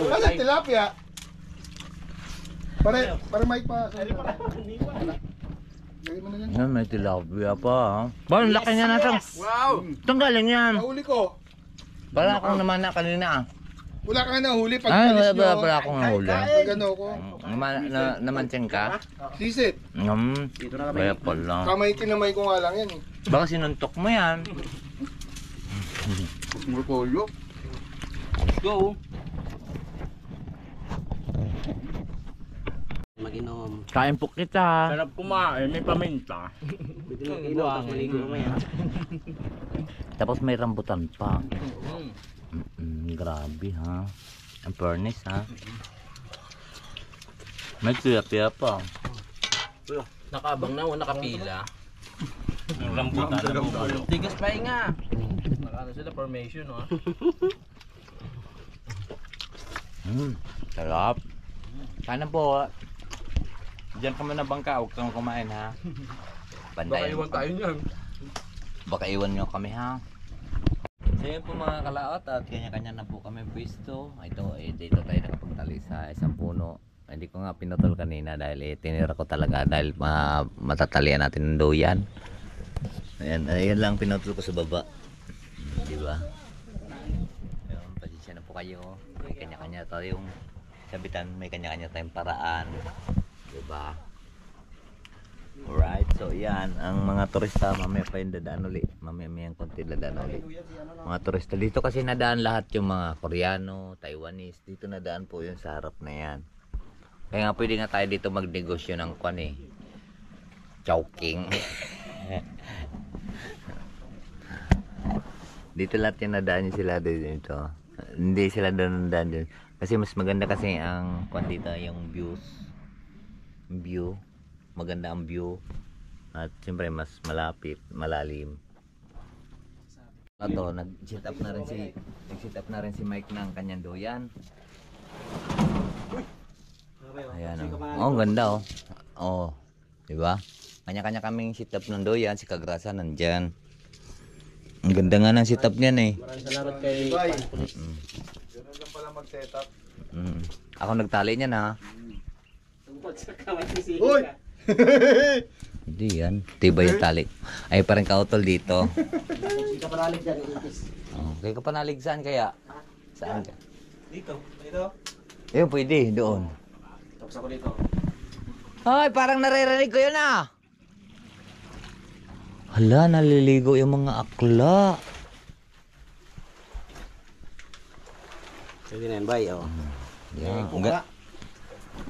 Ano yung tilapia? Para may pa. Lagyan mo na yan. Yan, may tilapia pa ha. Ba, ang laki niya nasang. Wow. Itong galing yan. Nahuli ko. Para akong naman na kanina ah. Wala ka na nahuli pag Ay, alis nyo. wala akong nahuli. Gano ko. Namansin ka? Sisit. Kaya pala. Kamay kinamay ko nga lang yan eh. Baka sinuntok mo yan. Murpolyo. Go. Mag-inom. Kain po kita. Sarap kumain. May paminta. Pwede nang inom, tapos maligo mamaya. Tapos may rambutan pa. Grabe ha. Ang furnace ha. May tilapia pa. Nakabang na o nakapila. Yung rambutan na bubulok. Tigas pa nga. Nakano sila formation oh. Sarap. Sana po. Diyan ka muna bangka. Huwag kang kumain ha. Baka iwan tayo niyan. Baka iwan nyo kami ha. So yun po mga kalaot at kanya-kanya na po kami pwesto. Ito dito tayo nakapagtali sa isang puno. Hindi ko nga pinutol kanina dahil tinira ko talaga dahil matatalian natin ng duyan. Ayan lang pinutol ko sa baba. Diba? Ayun, pasensya na po kayo. May kanya-kanya tayong sabitan, may kanya-kanya tayong paraan. Diba? Alright, so yan ang mga turista mamaya pa yung dadaan uli. Mamaya may yung konti dadaan uli. Mga turista dito kasi nadaan lahat yung mga Koreano, Taiwanese. Dito nadaan po yung sa harap na yan. Kaya nga pwede nga tayo dito magnegosyo ng kwan eh. Chowking. Dito lahat yung nadaan yung sila dito. Hindi sila doon nadaan dyan. Kasi mas maganda kasi ang kwan dito yung views. View. Maganda ang view at siyempre mas malapit, malalim. Ito, nag-set up na rin si Mike ng kanyang duyan. Ayan oh. Ang ganda oh. Oh, di ba? Kanya-kanya kaming set up ng duyan, si Kagrasa nandiyan. Ang ganda nga ng set up niyan eh. Maraming salamat kay Ganun lang pala mag-set up. Ako nagtali niyan ha. Tungkol sa kamay si Uy! Hindi yan. Tibay yung tali. Ay parang kautol dito. Hindi ka panalig dyan, iipis. Okay ka panalig saan kaya? Saan ka? Dito. Dito. Ayun, pwede. Doon. Tapos ako dito. Ay, parang naririnig ko yun ah. Hala, naliligo yung mga akla. Pwede na yan, bay. Oh. Yan. Ang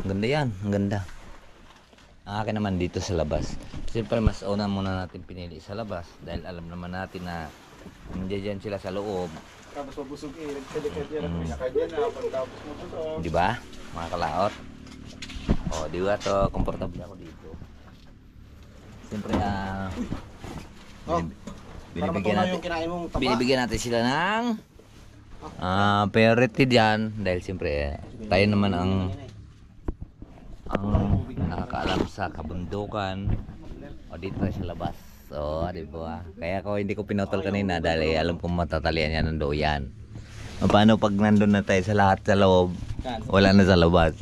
ganda yan. Ang ganda. Ang akin naman dito sa labas. Siyempre mas una muna natin pinili sa labas. Dahil alam naman natin na nandiyan sila sa loob. Tapos mabusog eh. Nagkalikad yan. Pinakadyan na. Pagtapos mo ito. Di ba? Mga kalaot. O, di ba to? Komportable ako dito. Siyempre Oh, para matunaw yung kinain mong taba. binibigyan natin sila ng priority diyan dahil siyempre tayo naman ang nakakaalam sa kabundukan o dito tayo sa labas. So, di ba? Kaya ako hindi ko pinutol kanina dahil alam kong matatalian yan ng doyan. Paano pag nandun na tayo sa lahat sa loob, wala na sa labas.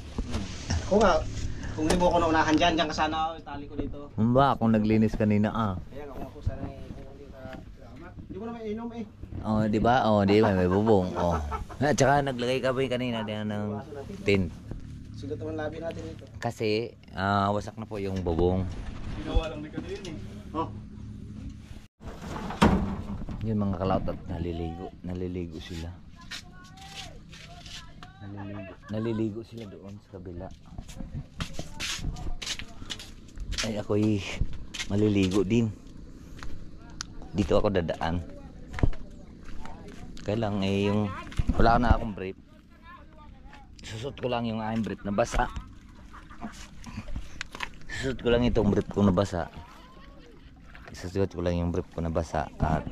Kung nga, kung hindi mo ako naunahan dyan ka sana ako, itali ko dito. Ba, akong naglinis kanina Kaya kung ako sana hindi mo na may inom eh. Oh, di ba? Oh, di ba may bubong. Oh. At saka naglagay ka ba kanina din ng tin. Sulat naman labi natin ito. Kasi wasak na po yung bubong. Ginawa lang ni kanina eh. Oh. Yun mga kalaot at naliligo sila. Naliligo sila doon sa kabila. Ay ako'y maliligo din. Dito ako dadaan. Kailang yung wala na akong brief. Susot ko lang yung aking brief na basa. Susot ko lang itong brief ko na basa. Susot ko lang yung brief ko na basa at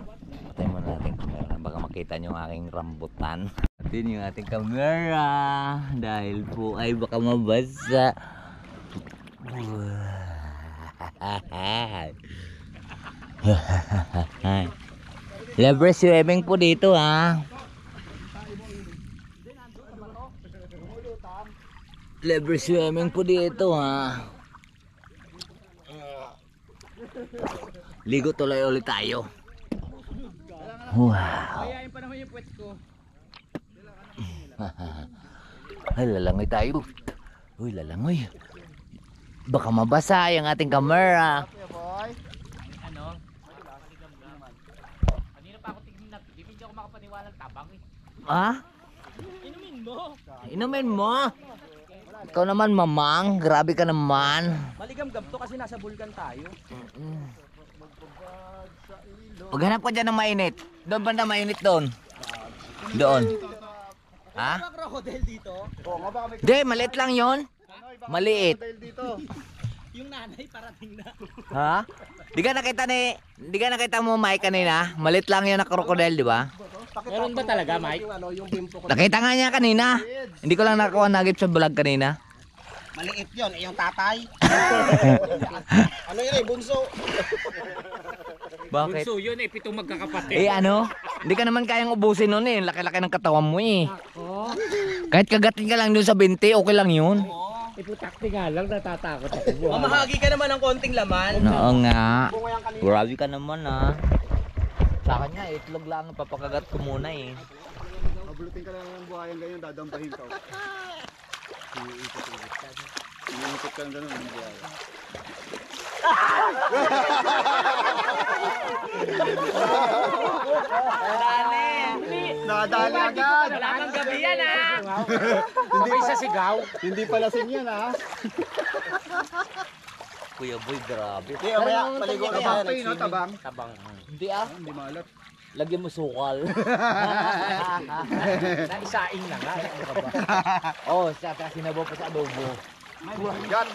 patay mo natin camera. Baka makita nyo ang aking rambutan. Atin yung ating camera dahil po ay baka mabasa. Libre swimming po dito ha. Libre swimming po dito ha. Ligo tuloy ulit tayo. Wow. Kayain pa naman yung puwet ko. Ay, lalangoy tayo. Uy, lalangoy. Baka mabasa yung ating camera. Ano? Kanina pa ako tignan na. Hindi ako makapaniwalang tabang eh. Ha? Inumin mo. Inumin mo. Ikaw naman mamang. Grabe ka naman. Maligam-gam to kasi nasa bulkan tayo. Paghanap ko dyan ng mainit. Doon banda mainit doon. Doon. Ha? Crocodile dito. Hindi, maliit lang yon. Maliit. Yung nanay parating na. Ha? Di ka nakita mo Mike kanina? Maliit lang yun na crocodile, di ba? Meron ba talaga, Mike? Yung ano, yung bimpo ko. Nakita nga niya kanina. Hindi ko lang nakakuha nagip sa vlog kanina. Maliit yun, yung tatay. Ano yun eh, bunso. Bakit? Bunso yun eh, pitong magkakapatid. Eh ano? Hindi ka naman kayang ubusin nun eh. Laki-laki ng katawan mo eh. Kahit kagatin ka lang dun sa binti, okay lang yun. Iputakti nga lang, natatakot ako. Mamahagi ka naman ng konting laman. Oo nga. Grabe ka naman ah. Sa akin nga, itlog lang. Papakagat ko muna eh. Mabulutin ka lang ng buhayan ganyan, dadambahin ka. Iikot ka lang ganun ng buhayan. Nadali agad! Wala kang gabi yan ah! Hindi sa sigaw. Hindi pala lasing yan ha! Kuya boy, grabe. Hindi, mamaya, maligo na Tabang yan. pa yun, no? Tabang. Tabang. Hindi ah. Hindi malat. Lagyan mo sukal. Naisaing na nga. Ano ka ba? Oh, siya kasi sinabaw pa sa adobo. Yan!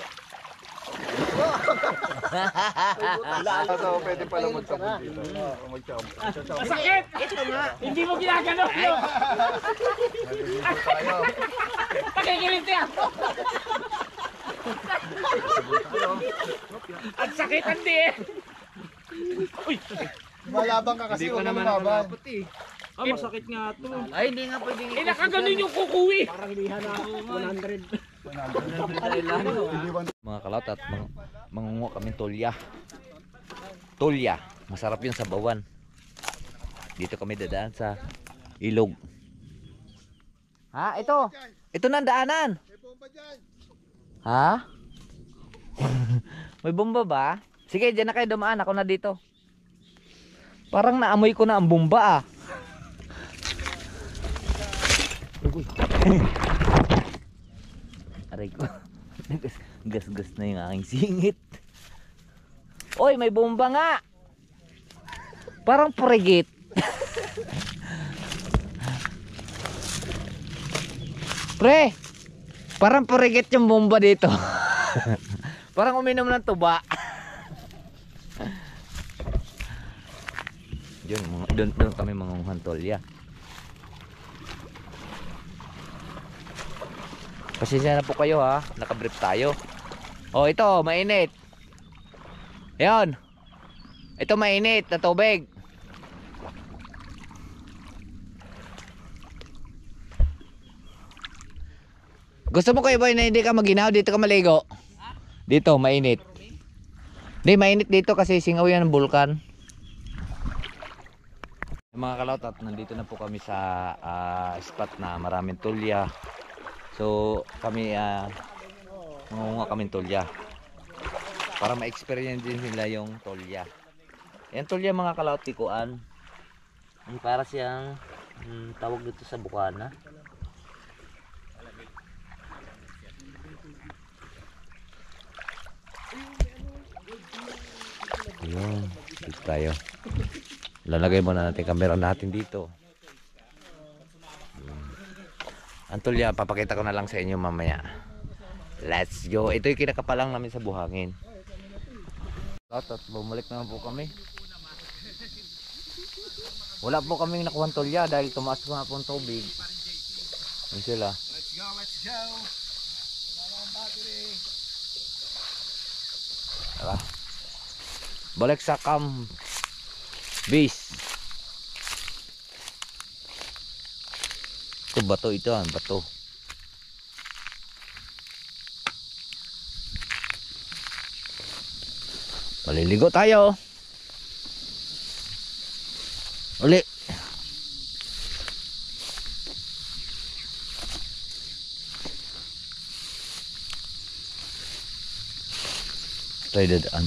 So, pwede pala magkabon dito. Magkabon. Sakit! Ito nga. Hindi mo ginagano yun. Tayo. Pakikilinti ako. Ang sakit hindi eh. Uy! Malabang ka kasi, huwag ka lumaban. Ah, masakit nga to. Ay, hindi nga pwedeng Eh, nakaganon yung kukuwi. mga kalot at mangungo kami tulya. Tulya, masarap yun sa bawan. Dito kami dadaan sa ilog. Ha, ito. Ito na ang daanan. Ha? May bomba ba? Sige, dyan na kayo dumaan. Ako na dito. Parang naamoy ko na ang bomba ah. Aray ko. Gas-gas na yung aking singit. Oy, may bomba nga. Parang pregit. Pre, parang pregit yung bomba dito. Parang uminom ng tuba. Doon kami mangunguhan tolya. Pasensya na po kayo ha, nakabrief tayo. Oh, ito, mainit. Ayan. Ito mainit na tubig. Gusto mo kayo boy na hindi ka maginaw, dito ka maligo? Dito, mainit. Hindi, mainit dito kasi singaw yan ng bulkan. Mga kalawt, at nandito na po kami sa spot na maraming tulya. So kami mangunguha kaming tulya para ma-experience din nila yung tulya. Yan tulya mga kalawt, tikuan. Para siyang tawag dito sa Bukana. Ayun, dito tayo. Lalagay muna natin camera natin dito. Ang tulya, papakita ko na lang sa inyo mamaya. Let's go. Ito yung kinakapalang namin sa buhangin. At bumalik naman po kami. Wala po kaming nakuha tulya dahil tumaas po nga po ang tubig. Yun sila. Let's go, let's go. Wala ang battery. Tara. Balik sa base. Ito bato ito, bato. Maliligo tayo. Uli. Tayo dadaan.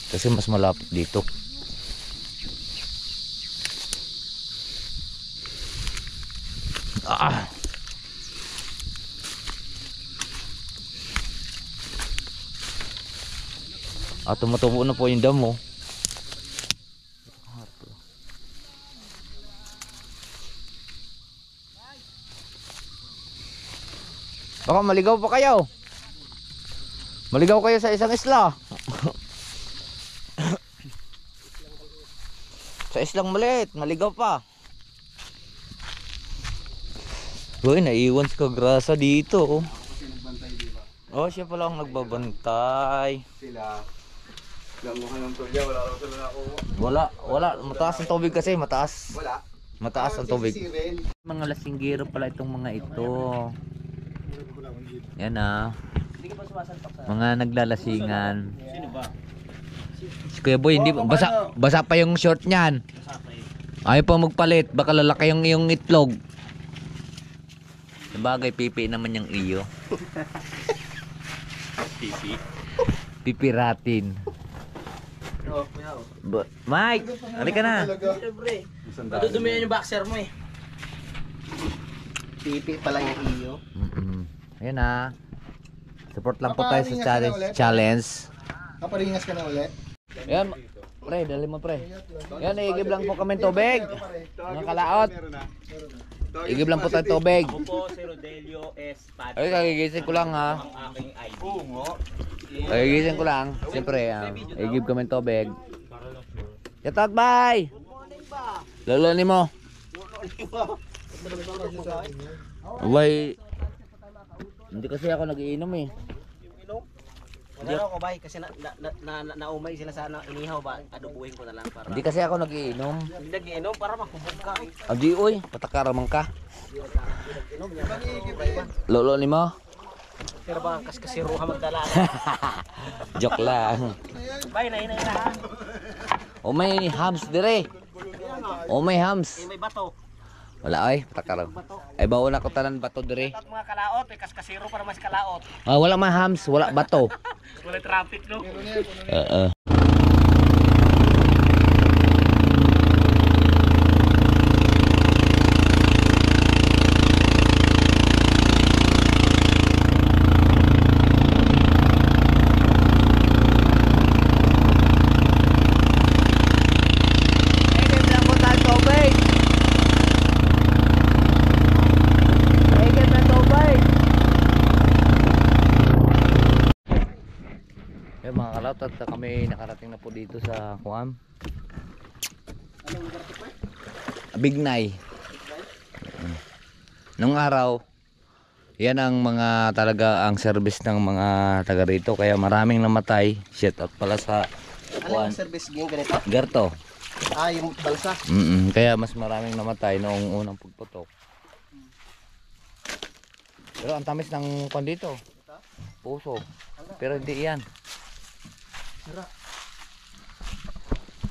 Kasi mas malapit dito. Tumutubo na po yung damo. Baka maligaw pa kayo. Maligaw kayo sa isang isla. Sa islang maliit, maligaw pa. Uy, naiwan si Kagrasa dito. Kasi nagbantay, di ba? Oh, siya pala ang nagbabantay. Sila. Lamuhan ng tulya, wala raw sila nakuha. Wala. Mataas ang tubig kasi, mataas. Wala. Mataas ang tubig. Sisirin. Mga lasinggero pala itong mga ito. Yan ah. Mga naglalasingan. Sino ba? Si Kuya Boy, hindi basa pa yung short niyan. Ayaw pa magpalit, baka lalaki yung iyong itlog. Sabagay, pipi naman yung iyo. Pipiratin. Mike, halika na. Siyempre. Madudumihan yung boxer mo eh. Pipi pala yung iyo. Ayan ah. Support lang po tayo sa challenge. Kaparingas ka na ulit. Ayan, pre, dali mo pre. Ayan, igib lang po kami tubig. Mga kalaot. Igib lang po tayo tubig. Po, si Rodelio S. Pat. Ay, kagigising ko lang ha. Ang aking ID. Kagigising ko lang. Siyempre, igib kami tubig. Yatot, bye! Lolo ni mo. Abay, hindi kasi ako nagiinom eh. Wala ako bay kasi naumay sila sa inihaw ba, adubuhin ko na lang para. Hindi kasi ako nagiinom. Hindi nagiinom para makubog ka. Adi oy, patakaramang ka. Lolo ni mo. Pero ba kasiruha magdala. Joke lang. Bay na ha. O may hams dire. O may hams. May bato. Wala ay, patakaram. Ay bawo na ko tanan bato dire. At mga kalaot, kasiro para mas kalaot. Wala may hams, wala bato. Wala traffic no. Oo. Mga kalawt, at kami nakarating na po dito sa Kuam. Bignay. Nung araw Yan ang mga talaga ang service ng mga taga rito. Kaya maraming namatay. Shout out pala sa Ano yung service game ganito? Gerto. Yung balsa. Kaya mas maraming namatay noong unang pagputok. Pero ang tamis ng kwan dito. Puso. Pero hindi yan.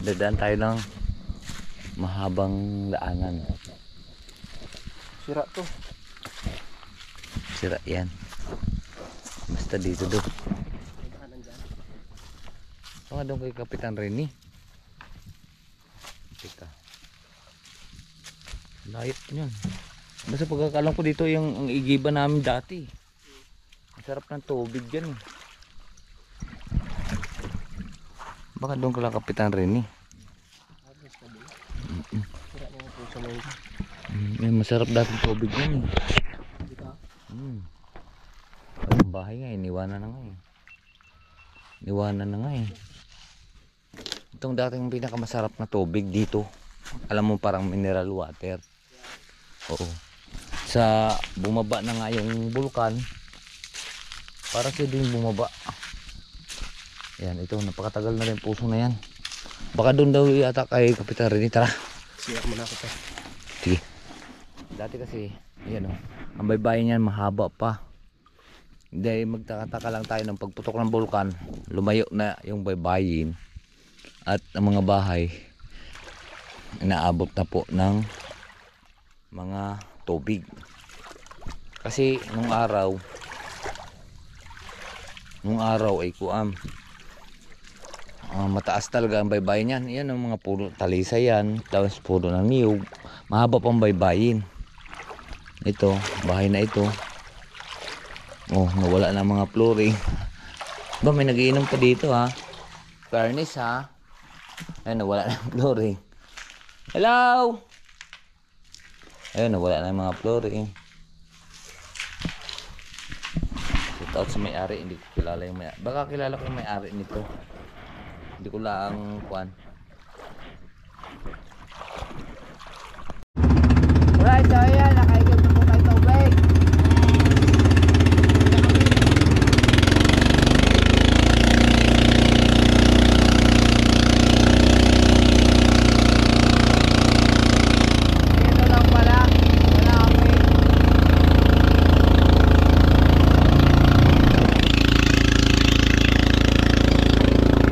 Dadaan tayo ng mahabang daanan. Sira to. Sira yan. Basta dito do. Ito nga doon kay Kapitan Rene. Teka. Layot yun. Basta pagkakalam ko dito yung ang igiba namin dati. Ang sarap ng tubig yan. Baka doon kala Kapitan Rene. Masarap dati tubig yan. Ay, yung bahay nga iniwanan na nga eh. Iniwanan na nga eh. Itong dating pinakamasarap na tubig dito. Alam mo parang mineral water. Oo. Sa bumaba na nga yung bulkan. Parang siya din bumaba. Yan, ito napakatagal na rin puso na yan. Baka doon daw yata kay Kapitan Rene. Tara. Siya muna ako to. Sige. Dati kasi, yan o. Ang baybayin niyan mahaba pa. Hindi, magtataka lang tayo ng pagputok ng bulkan. Lumayo na yung baybayin. At ang mga bahay inaabot na po ng mga tubig. Kasi nung araw ay mataas talaga ang baybayin yan. Yan ang mga puno talisay yan. Tapos puno ng niyog. Mahaba pang baybayin. Ito, bahay na ito. Oh, nawala na mga flooring. Ba, may nagiinom pa dito ha. Fairness ha. Ayun, nawala na ang flooring. Hello! Ayun, nawala na yung mga flooring. Shout out sa may-ari. Hindi ko kilala yung may-ari. Baka kilala ko yung may-ari nito. Hindi ko lang kuwan. Alright, so ayan, nakaigib na po tayo tubig. Ito lang pala, wala amoy.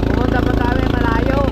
Pumunta pa kami malayo.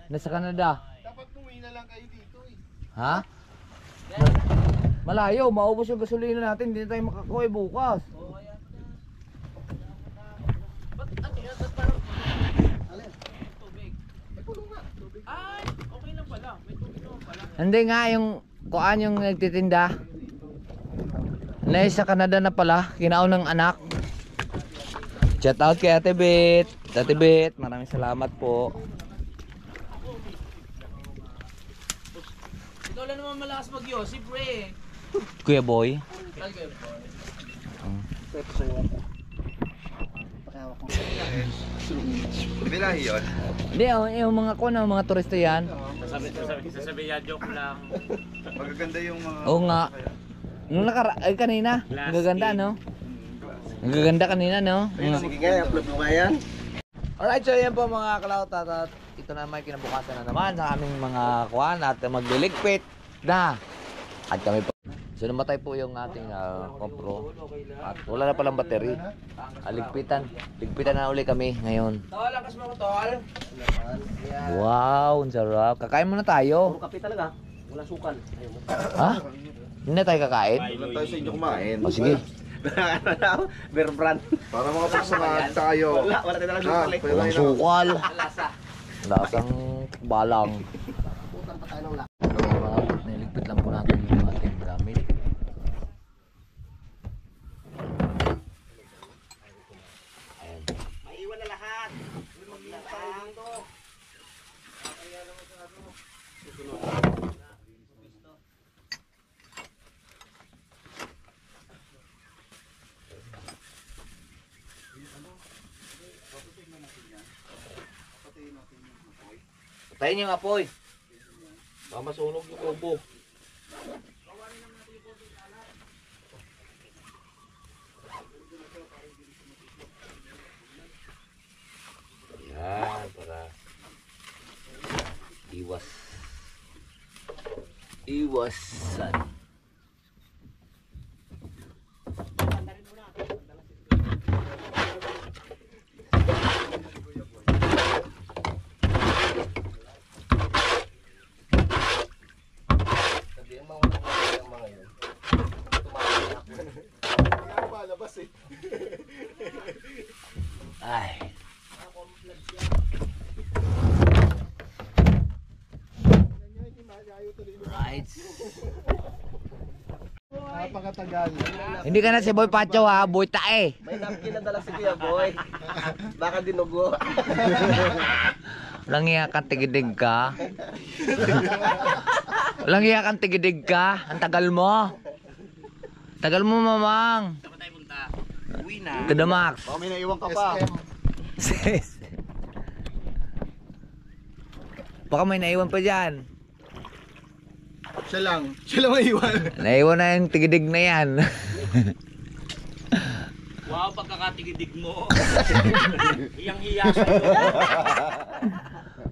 Nasa Canada. Dapat umuwi na lang kayo dito eh. Ha? Malayo, maubos yung gasolina natin, hindi na tayo makakuha bukas. Hindi nga yung kuan yung nagtitinda. Sa Canada na pala, kinaon ng anak. Shout out kay Ate Bet. Ate Bet, maraming salamat po. Ikaw lang naman malakas mag-Yosip, pre. Kuya Boy. Bilahi yun. Hindi, yung mga kuno, mga turista yan. Sasabi yan, joke lang. Magaganda yung mga... Oo nga. Nung kanina, ang gaganda no? Ang gaganda kanina no? Sige nga, upload mo nga yan. Alright, so yan po mga kalawat at ito na may kinabukasan na naman sa aming mga kuwan at magliligpit na. At kami po. So namatay po yung ating GoPro at wala na palang battery. Ligpitan na uli kami ngayon. Tol, lakas mo ko, tol. Wow, ang sarap. Kakain muna tayo. Puro kape talaga. Wala sukan. Ayaw mo. Ha? Hindi na tayo kakain? Ilan tayo sa inyo kumain? O sige. Ano daw? Bear brand. Para makapagsamad tayo. Wala tayong Ah, dalang pwede Walang na. sukal. Lasa. Lasang balang. Putan pa tayo ng lasa. Niligpit lang po natin yung ating gamit. Maiwan na lahat. Maglintang to. Patayin yung apoy. Baka masunog yung kubo. Yan, para iwasan. Sabihin mo ang mga yun. Kaya malabas eh. Ay. Right. Napakatagal. Hindi ka na si Boy Pacho ha, Boy Tae. May napkin na dala si Kuya Boy. Baka dinugo. Walang iya kang tigidig ka. Walang iya kang tigidig ka. Ang tagal mo. Tagal mo, mamang. Saan tayo punta? Uwi na. To the max. Baka may naiwan ka pa. Baka may naiwan pa dyan. Siya lang may iwan. Naiwan na yung tigidig na yan. Wow, pagkakatigidig mo. Hiyang-hiya sa'yo.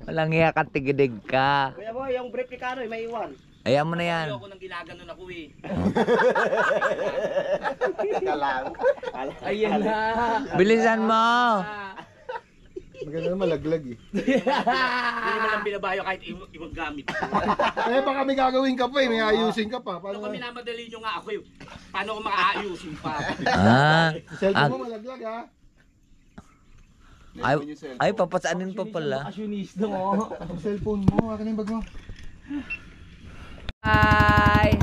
Walang iya kang tigidig ka. Kuya Boy, yung brief ni Kanoy, may iwan. Ayaw mo na yan. Ayoko nang ginaganon ako eh. Teka lang. Ayan na. Bilisan mo. Maganda na malaglag eh. Hindi naman lang binabayo kahit ibang gamit. Eh baka may gagawin ka pa eh. May ayusin ka pa. Ano Paano kami namadali nyo nga ako eh. Paano ko makaayusin pa? Ah. Cellphone mo malaglag ha. Ay, papasaanin pa pala. Asyonista mo. Ang cellphone mo. Akin yung bag mo. Hi.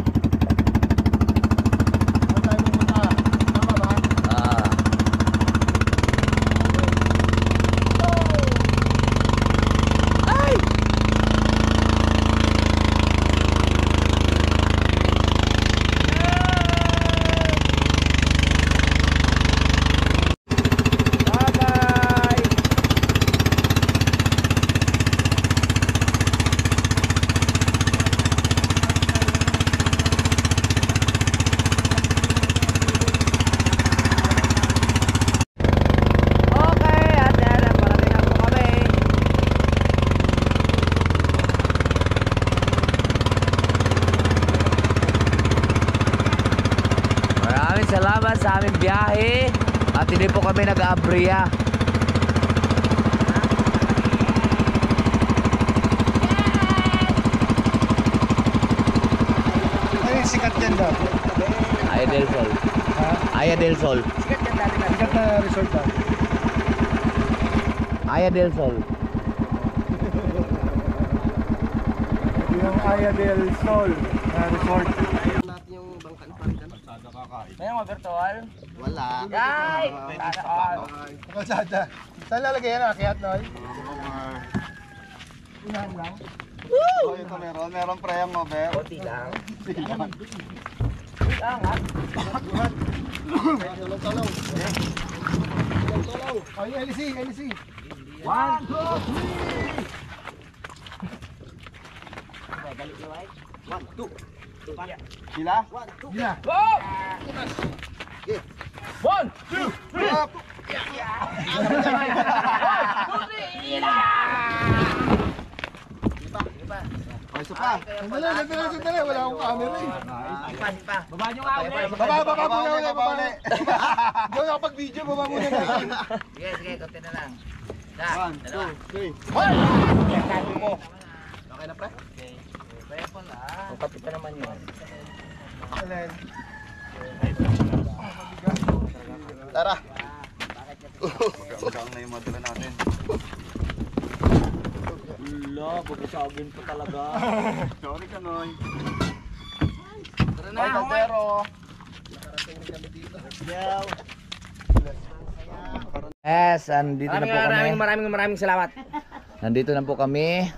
Saan tayo pupunta? Tama ba? Ah. Okay, at yan, parating na po kami. Maraming salamat sa aming biyahe at hindi po kami nag-aabriya. Ano yung sikat yan dati? Aya del Sol. Ha? Aya del Sol. Sikat na resort ba? Aya del Sol. Ito yung Aya del Sol na resort. Natin yung bangka ni Paridan. May mga virtual? Wala. Yay! Kalsada. Saan lalagay yan? Akyat na eh. Unahan lang. Oh, ito meron preyang mo, Ber. Konti lang. Tulong-tulong. Tulong-tulong. Ay, LC, LC. 1, 2, 3! Balik nyo ay. 1, 2. Sila? 1, 2. Gina. Go! 1, 2, 3! Oh, isa pa. Sandali. Wala akong camera eh. Baba nyo nga ulit! Baba muna. Hindi ako nakapag-video. Baba muna natin. Sige, sige, konti na lang. 1, 2, 3. Okay na pre? Kaya pala. Ang kapit na naman yun. Alin. Tara. Magandang na yung madala natin. Wala, pagkasagin pa talaga. Sorry ka, Noy. Tara na, Pero. Nakarating rin kami dito. Yes, andito na po kami. Maraming salamat. Nandito na po kami.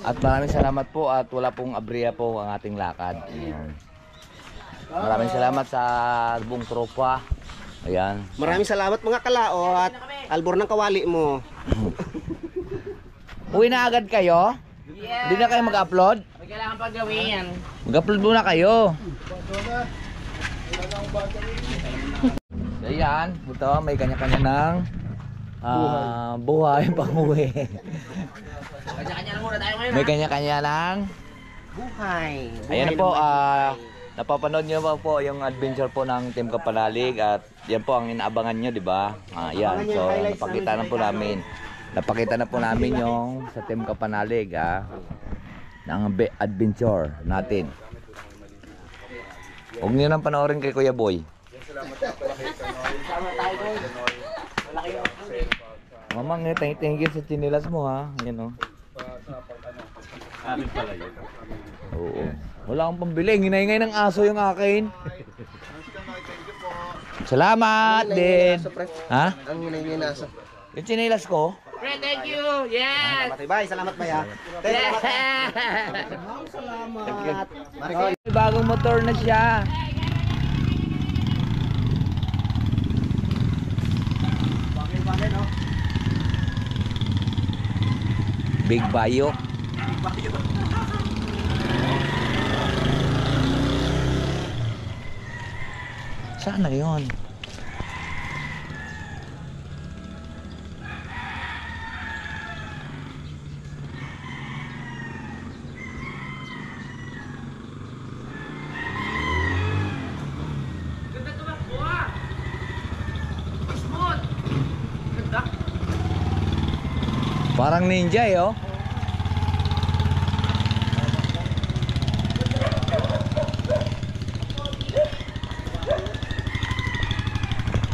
At maraming salamat po at wala pong abriya po ang ating lakad. Ayan. Maraming salamat sa buong tropa. Ayan. Maraming salamat mga kalao at albor ng kawali mo. Uwi na agad kayo? Hindi na kayo mag-upload? May kailangan pang gawin. Mag-upload muna kayo. So ayan, ito may kanya-kanya ng buhay pang-uwi. Kanya-kanya lang muna tayo ngayon. May kanya-kanya ng Buhay. ayan na po, napapanood nyo ba po yung adventure po ng Team Kapanalig at yan po ang inaabangan nyo, di ba? Yan, so napakita na po namin. Napakita na po namin yung sa Team Kapanalig ng adventure natin. Huwag nyo nang panoorin kay Kuya Boy. Mamang, thank you sa chinilas mo ha. Ayan o. Akin pala yun. Oo. Wala akong pambili. Hinay-ngay ng aso yung akin. Salamat din. Ha? Ang hinay nasa. Yung chinilas ko? Pre, thank you. Yes. Matibay, salamat ba ya? Yes. Salamat. May bagong motor na siya. Big Bayok. Saan na yun? Ganda tumakbo ah. Smooth. Ganda. Parang ninja eh oh.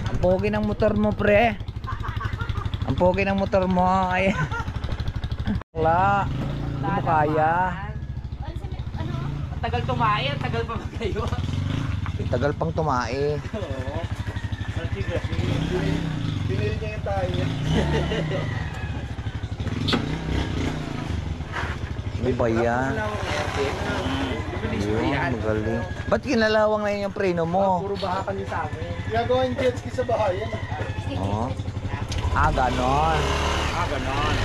Ang pogi ng motor mo pre. Ang pogi ng motor mo ay. Wala. Hindi mo kaya. Ang tagal tumae, ang tagal pa kayo. Tagal pang tumae. Pinili niya yung tayo. Ano ba yan? Yun, magaling. Ba't kinalawang na yun yung preno mo? Puro baha kami sa amin. Ginagawa yung jet ski sa bahayan. Oh. Ganon. Ganon.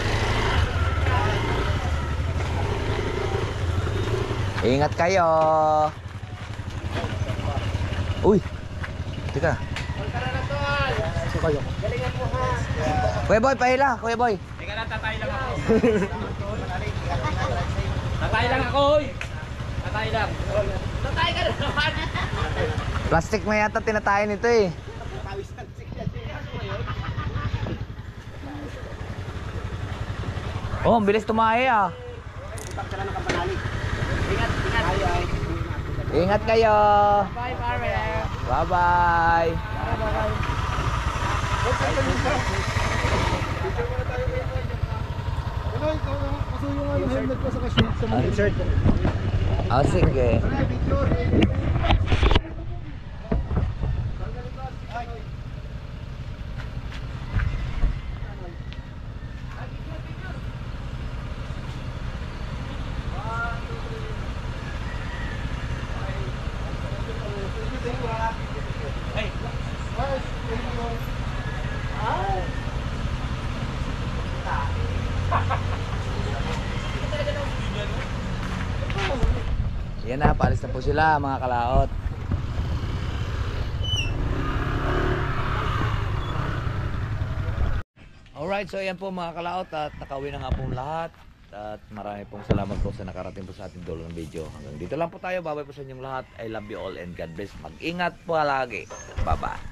Ingat kayo. Uy. Teka. Galingan mo ha. Kuya Boy, pahila. Kuya Boy. Teka na, tatay lang ako. Tatay lang ako, oy. Tatay lang. Tatay ka na naman. Plastic na yata tinatayin nito eh. Oh, ang bilis tumae ah. Ingat kayo. Bye, pare. Bye-bye. Ano, ikaw na. Pasuyo nga yung helmet ko sa shirt sa mga shirt. Ah, sige. Yan na, paalis na po sila mga kalaot. Alright, so yan po mga kalaot at nakauwi na nga pong lahat. At marami pong salamat po sa nakarating po sa ating dulo ng video. Hanggang dito lang po tayo. Bye-bye po sa inyong lahat. I love you all and God bless. Mag-ingat po lagi. Bye-bye.